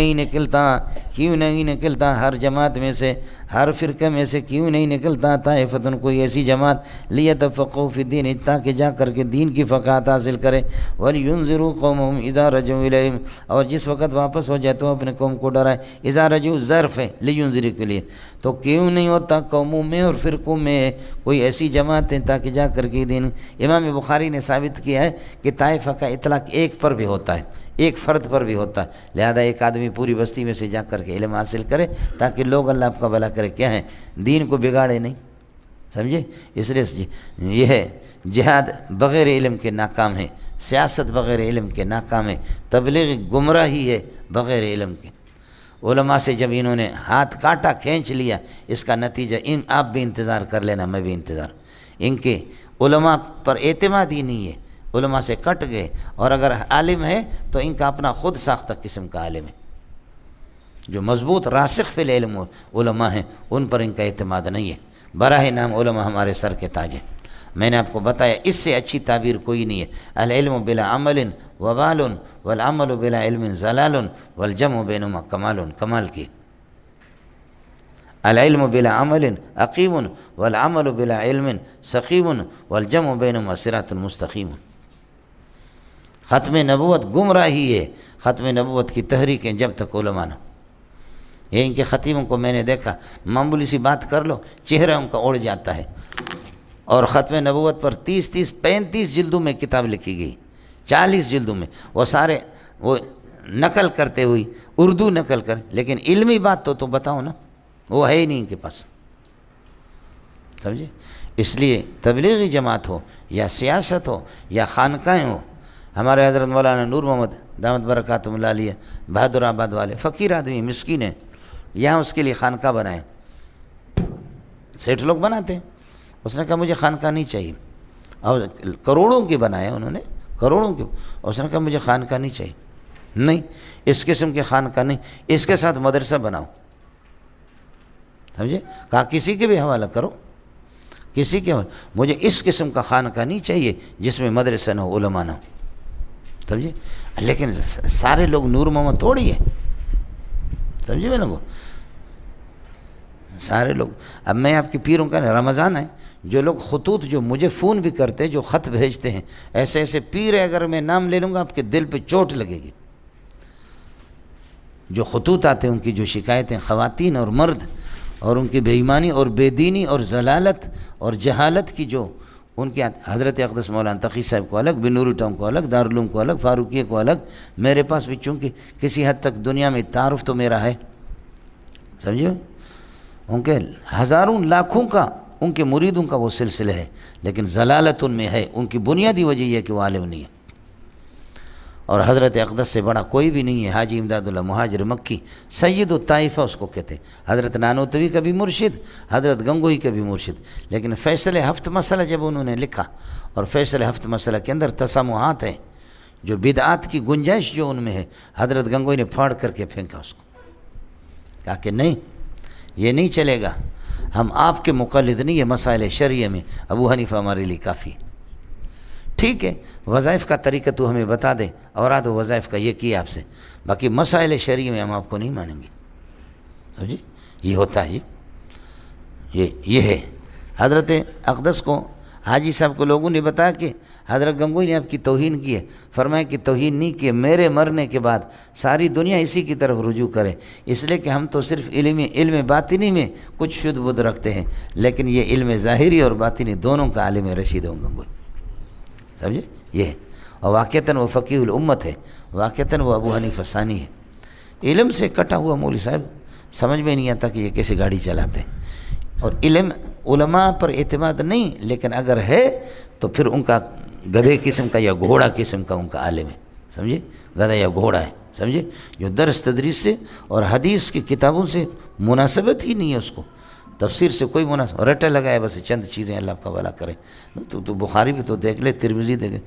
نہیں نکلتا ہر جماعت میں سے، ہر فرقہ میں سے کیوں نہیں نکلتا طائفۃ کوئی ایسی جماعت، لیتفقهوا فی الدین، تاکہ جا کر کے دین کی فقاہت حاصل کرے، ولینذروا قومهم اذا رجعوا الیہم، اور جس وقت واپس ہو جائے تو اپنے قوم کو ڈرائے، اذا رجعوا ظرف ہے لینذر کے لیے، تو کیوں نہیں ہوتا قوموں میں اور فرقوں میں کوئی ایسی جماعتیں تاکہ جا کر کے دین۔ امام بخاری نے ثابت کیا ہے کہ طائفہ کا اطلاق ایک پر بھی ہوتا ہے، ایک فرد پر بھی ہوتا ہے، لہذا ایک آدمی پوری بستی میں سے جا کر کے علم حاصل کرے تاکہ لوگ اللہ آپ کا بھلا کرے، کیا ہے دین کو بگاڑے نہیں، سمجھے؟ اس لیے یہ ہے جہاد بغیر علم کے ناکام ہے، سیاست بغیر علم کے ناکام ہے، تبلیغ گمراہی ہے بغیر علم کے۔ علماء سے جب انہوں نے ہاتھ کاٹا، کھینچ لیا، اس کا نتیجہ آپ بھی انتظار کر لینا، میں بھی انتظار، ان کے علماء پر اعتماد ہی نہیں ہے، علماء سے کٹ گئے، اور اگر عالم ہے تو ان کا اپنا خود ساختہ قسم کا عالم ہے، جو مضبوط راسخ فی العلم علماء ہیں ان پر ان کا اعتماد نہیں ہے، براہ نام علماء ہمارے سر کے تاج ہیں، میں نے آپ کو بتایا اس سے اچھی تعبیر کوئی نہیں ہے۔ العلم بلا عمل وبال والعمل بلا علم ضلال والجمع بینہما کمال، کمال کی۔ العلم بلا عمل عقیم والعمل بلا علم سقیم والجمع بینہما صراط مستقیم۔ ختم نبوت گمراہی ہے، ختم نبوت کی تحریکیں جب تک علماء نہ، یہ ان کے خطیبوں کو میں نے دیکھا، معمولی سی بات کر لو چہرہ ان کا اڑ جاتا ہے، اور ختم نبوت پر 35 جلدوں میں کتاب لکھی گئی، 40 جلدوں میں، وہ سارے وہ نقل کرتے ہوئی اردو نقل کر، لیکن علمی بات تو بتاؤ نا، وہ ہے ہی نہیں ان کے پاس، سمجھے؟ اس لیے تبلیغی جماعت ہو یا سیاست ہو یا خانقاہیں ہو، ہمارے حضرت مولانا نور محمد دامت برکاتہم اللہ علیہ بہادر آباد والے فقیر آدمی مسکین ہیں، یہاں اس کے لیے خانقاہ بنائے، سیٹھ لوگ بناتے ہیں، اس نے کہا مجھے خانقاہ نہیں چاہیے، اور کروڑوں کی بنائے انہوں نے، کروڑوں کی، اس نے کہا مجھے خانقاہ نہیں چاہیے، نہیں اس قسم کے خانقاہ نہیں، اس کے ساتھ مدرسہ بناؤ، سمجھے؟ کہا کسی کے بھی حوالہ کرو، کسی کے حوالہ، مجھے اس قسم کا خانقاہ نہیں چاہیے جس میں مدرسہ نہ ہو، علماء نہ ہو، سمجھے؟ لیکن سارے لوگ نور محمد تھوڑی ہے، سمجھے میں لوگوں، سارے لوگ، اب میں آپ کے پیروں کا رمضان ہے، جو لوگ خطوط جو مجھے فون بھی کرتے جو خط بھیجتے ہیں، ایسے ایسے پیر ہے، اگر میں نام لے لوں گا آپ کے دل پہ چوٹ لگے گی، جو خطوط آتے ہیں ان کی جو شکایتیں خواتین اور مرد اور ان کی بے ایمانی اور بے دینی اور ضلالت اور جہالت کی جو ان کے حضرت اقدس مولانا تقی صاحب کو الگ، بنوری ٹاؤن کو الگ، دارالعلوم کو الگ، فاروقیہ کو الگ، میرے پاس بھی چونکہ کسی حد تک دنیا میں تعارف تو میرا ہے، سمجھے؟ ان کے ہزاروں لاکھوں کا ان کے مریدوں کا وہ سلسلہ ہے، لیکن ضلالت ان میں ہے، ان کی بنیادی وجہ یہ ہے کہ وہ عالم نہیں ہے، اور حضرت اقدس سے بڑا کوئی بھی نہیں ہے۔ حاجی امداد اللہ مہاجر مکی سید الطائفہ اس کو کہتے، حضرت نانوتوی کا بھی مرشد، حضرت گنگوئی کا بھی مرشد، لیکن فیصل ہفت مسئلہ جب انہوں نے لکھا، اور فیصل ہفت مسئلہ کے اندر تسامحات ہیں، جو بدعات کی گنجائش جو ان میں ہے، حضرت گنگوئی نے پھاڑ کر کے پھینکا اس کو، کہا کہ نہیں یہ نہیں چلے گا، ہم آپ کے مقلد نہیں، یہ مسائل شرعیہ میں ابو حنیفہ ہمارے لیے کافی، ٹھیک ہے وظائف کا طریقہ تو ہمیں بتا دے، اوراد و وظائف کا یہ کیا آپ سے، باقی مسائل شرعی میں ہم آپ کو نہیں مانیں گے، سمجھے؟ یہ ہوتا ہے، یہ ہے۔ حضرت اقدس کو حاجی صاحب کو لوگوں نے بتایا کہ حضرت گنگوئی نے آپ کی توہین کی ہے، فرمایا کہ توہین نہیں کی، میرے مرنے کے بعد ساری دنیا اسی کی طرف رجوع کرے، اس لیے کہ ہم تو صرف علم باطنی میں کچھ شد بدھ رکھتے ہیں، لیکن یہ علم ظاہری اور باطنی دونوں کا عالم رشید ہوں گنگوئی، سمجھے؟ یہ ہے، اور واقعتاً وہ فقیہ الامت ہے، واقعتاً وہ ابو حنیفہ ثانی ہے، علم سے کٹا ہوا مولوی صاحب، سمجھ میں نہیں آتا کہ یہ کیسے گاڑی چلاتے ہیں، اور علم علماء پر اعتماد نہیں، لیکن اگر ہے تو پھر ان کا گدھے قسم کا یا گھوڑا قسم کا ان کا عالم ہے، سمجھے؟ گدھا یا گھوڑا ہے، سمجھے؟ جو درس تدریس سے اور حدیث کی کتابوں سے مناسبت ہی نہیں ہے، اس کو تفسیر سے کوئی مناسب، رٹا لگایا بس چند چیزیں، اللہ کا بھلا کرے، تو بخاری بھی تو دیکھ لے، ترمذی دیکھ،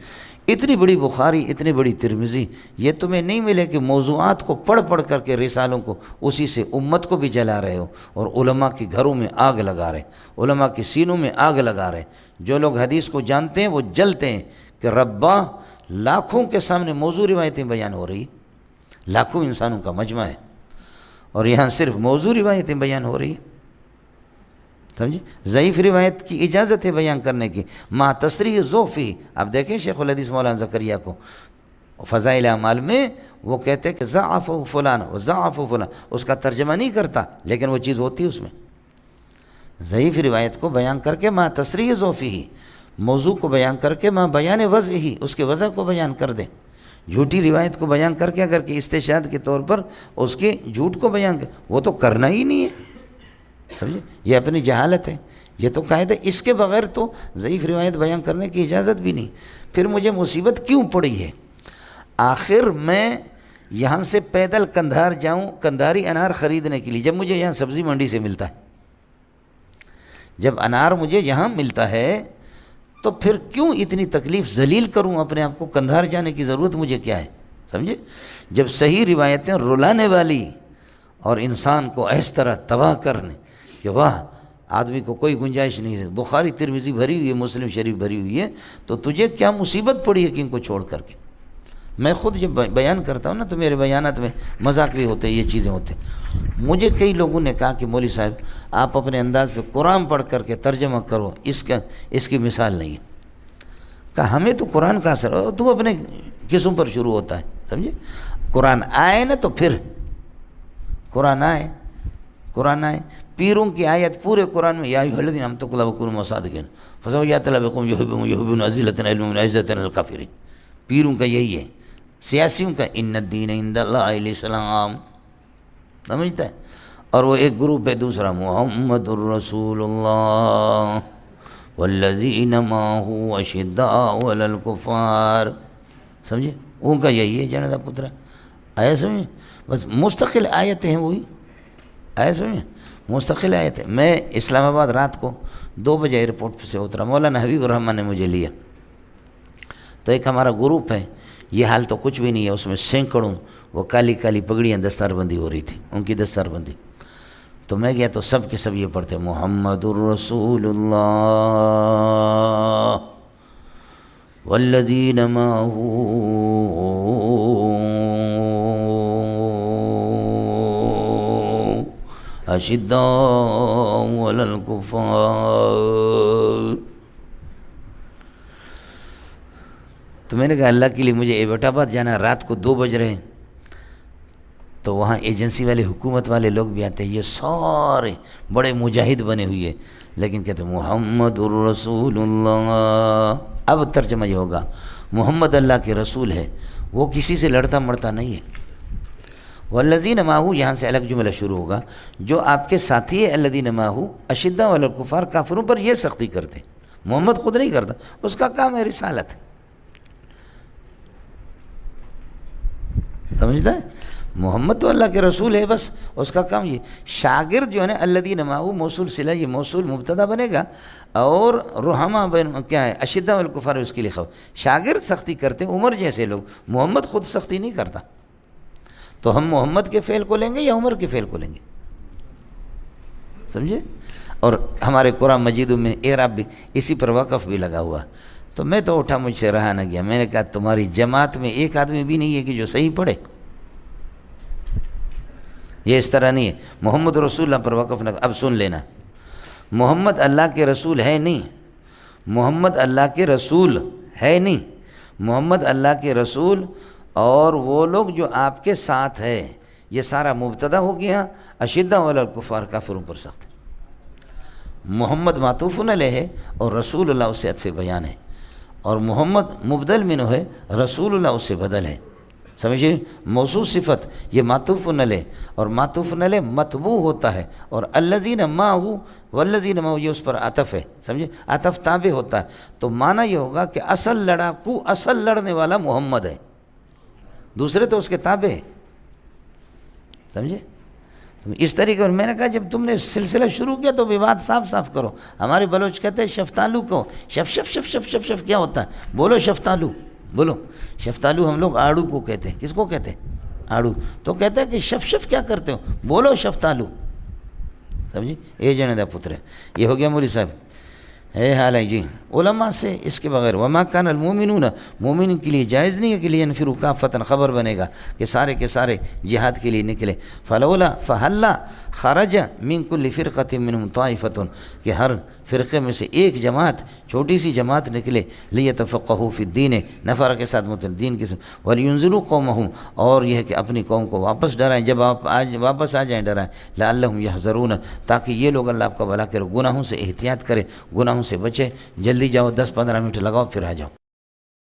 اتنی بڑی بخاری، اتنی بڑی ترمذی، یہ تمہیں نہیں ملے کہ موضوعات کو پڑھ پڑھ کر کے رسالوں کو اسی سے امت کو بھی جلا رہے ہو، اور علماء کی گھروں میں آگ لگا رہے، علماء کی سینوں میں آگ لگا رہے، جو لوگ حدیث کو جانتے ہیں وہ جلتے ہیں کہ ربا لاکھوں کے سامنے موضوع روایتیں بیان ہو رہی، لاکھوں انسانوں کا مجمع ہے، اور یہاں صرف موضوع روایتیں بیان ہو رہی، سمجھے؟ ضعیف روایت کی اجازت ہے بیان کرنے کی، ما تصریح ضعفی، آپ دیکھیں شیخ الحدیث مولانا زکریا کو فضائل اعمال میں وہ کہتے کہ ضعف فلان و ضعف فلان، اس کا ترجمہ نہیں کرتا، لیکن وہ چیز ہوتی ہے اس میں، ضعیف روایت کو بیان کر کے ما تصریح ضعفی ہی، موضوع کو بیان کر کے ما بیان وضع ہی، اس کے وضع کو بیان کر دے، جھوٹی روایت کو بیان کر کے اگر کہ استشہاد کے طور پر اس کے جھوٹ کو بیان کر، وہ تو کرنا ہی نہیں ہے، سمجھے؟ یہ اپنی جہالت ہے، یہ تو قاعدہ، اس کے بغیر تو ضعیف روایت بیان کرنے کی اجازت بھی نہیں۔ پھر مجھے مصیبت کیوں پڑی ہے؟ آخر میں یہاں سے پیدل کندھار جاؤں کندھاری انار خریدنے کے لیے، جب مجھے یہاں سبزی منڈی سے ملتا ہے، جب انار مجھے یہاں ملتا ہے تو پھر کیوں اتنی تکلیف ذلیل کروں اپنے آپ کو؟ کندھار جانے کی ضرورت مجھے کیا ہے؟ سمجھے؟ جب صحیح روایتیں رلانے والی اور انسان کو اس طرح تباہ کرنے کہ واہ آدمی کو کوئی گنجائش نہیں ہے، بخاری ترمذی بھری ہوئی ہے، مسلم شریف بھری ہوئی ہے، تو تجھے کیا مصیبت پڑی ہے کہ ان کو چھوڑ کر کے؟ میں خود جب بیان کرتا ہوں نا تو میرے بیانات میں مذاق بھی ہوتے ہیں، یہ چیزیں ہوتے ہیں۔ مجھے کئی لوگوں نے کہا کہ مولوی صاحب آپ اپنے انداز پہ قرآن پڑھ کر کے ترجمہ کرو، اس کی مثال نہیں ہے۔ کہا ہمیں تو قرآن کا اثر ہو، تو اپنے قسم پر شروع ہوتا ہے، سمجھے؟ قرآن آئے نا تو پھر قرآن آئے پیروں کی آیت پورے قرآن میں یا ایھا الذین آمنوا اتقوا اللہ وکونوا مع الصادقین فسوف یأتی اللہ بقوم یحبون اذلۃ علی المؤمنین عزۃ علی الکافرین۔ پیروں کا یہی ہے، سیاسیوں کا ان الدین عند اللہ الاسلام، سمجھتا ہے؟ اور وہ ایک گروپ ہے دوسرا، محمد الرسول اللہ والذین معہ اشداء علی الکفار، سمجھے؟ ان کا یہی ہے جنتا پترا، آیا سمجھے؟ بس مستقل آیتیں ہیں، وہی آیا سمجھے؟ مستقل آیت ہے۔ میں اسلام آباد رات کو 2 بجے ایئرپورٹ سے اترا، مولانا حبیب الرحمن نے مجھے لیا، تو ایک ہمارا گروپ ہے، یہ حال تو کچھ بھی نہیں ہے، اس میں سینکڑوں وہ کالی کالی پگڑیاں دستار بندی ہو رہی تھی، ان کی دستار بندی، تو میں گیا تو سب کے سب یہ پڑھتے محمد الرسول اللہ والذین معہ اشداء علی الکفار۔ تو میں نے کہا اللہ کے لیے مجھے ایبٹ آباد جانا، رات کو 2 بج رہے ہیں، تو وہاں ایجنسی والے حکومت والے لوگ بھی آتے ہیں، یہ سارے بڑے مجاہد بنے ہوئے، لیکن کہتے ہیں محمد الرسول اللہ۔ اب ترجمہ یہ ہوگا، محمد اللہ کے رسول ہے، وہ کسی سے لڑتا مرتا نہیں ہے۔ والذین معہ، یہاں سے الگ جملہ شروع ہوگا، جو آپ کے ساتھی ہے، الذین معہ اشداء علی الکفار، کافروں پر یہ سختی کرتے، محمد خود نہیں کرتا، اس کا کام ہے رسالت، سمجھتا ہے؟ محمد تو اللہ کے رسول ہے، بس اس کا کام یہ۔ شاگرد جو ہے نا الذین معہ، موصول صلہ، یہ موصول مبتدا بنے گا، اور رحماء بین کیا ہے، اشداء علی الکفار، اس کے لیے خبر۔ شاگرد سختی کرتے، عمر جیسے لوگ، محمد خود سختی نہیں کرتا، تو ہم محمد کے فعل کو لیں گے یا عمر کے فعل کو لیں گے؟ سمجھے؟ اور ہمارے قرآن مجید میں اعراب بھی اسی پر وقف بھی لگا ہوا، تو میں تو اٹھا، مجھ سے رہا نہ گیا، میں نے کہا تمہاری جماعت میں ایک آدمی بھی نہیں ہے کہ جو صحیح پڑھے، یہ اس طرح نہیں ہے۔ محمد رسول اللہ پر وقف نہ، اب سن لینا، محمد اللہ کے رسول ہے نہیں، محمد اللہ کے رسول ہے نہیں، محمد اللہ کے رسول اور وہ لوگ جو آپ کے ساتھ ہے، یہ سارا مبتدا ہو گیا، اشداء علی الکفار، کافروں پر سخت۔ محمد معطوف علیہ ہے اور رسول اللہ اس سے عطف بیان ہے، اور محمد مبدل منہ ہے، رسول اللہ اس سے بدل ہے، سمجھے؟ موصوف صفت یہ معطوف علیہ، اور معطوف علیہ متبوع ہوتا ہے، اور الذین معہ والذین معہ یہ اس پر عطف ہے، سمجھے؟ عطف تابع ہوتا ہے، تو معنی یہ ہوگا کہ اصل لڑاکو، اصل لڑنے والا محمد ہے، دوسرے تو اس کے تابع ہے، سمجھے؟ اس طریقے، اور میں نے کہا جب تم نے سلسلہ شروع کیا تو بھی بات صاف صاف کرو۔ ہمارے بلوچ کہتے ہیں شفتالو کو، شف شف شف شف شف شف کیا ہوتا ہے؟ بولو شفتالو، بولو شفتالو۔ ہم لوگ آڑو کو کہتے ہیں، کس کو کہتے ہیں؟ آڑو، تو کہتے ہیں کہ شف شف کیا کرتے ہو، بولو شفتالو، سمجھے؟ اے جنیدہ پتر، یہ ہو گیا مولوی صاحب، ہے حال ہے جی۔ علماء سے اس کے بغیر، وما کان المؤمنون، مومن کے لیے جائز نہیں ہے کہ لینفروا کافۃ، خبر بنے گا کہ سارے کے سارے جہاد کے لیے نکلے، فلولا فہلا خرج من کل فرقۃ منهم طائفۃ، کہ ہر فرقے میں سے ایک جماعت، چھوٹی سی جماعت نکلے، لیتفقهوا فی الدین، نفر کے ساتھ دین کے ساتھ، ولینذروا قومهم، اور یہ ہے کہ اپنی قوم کو واپس ڈرائیں، جب آپ واپس آ جائیں ڈرائیں، لعلهم یحذرون، تاکہ یہ لوگ اللہ آپ کا بھلا کرے، گناہوں سے احتیاط کرے، گناہوں سے بچے، جلدی جاؤ، 10-15 منٹ لگاؤ پھر آ جاؤ۔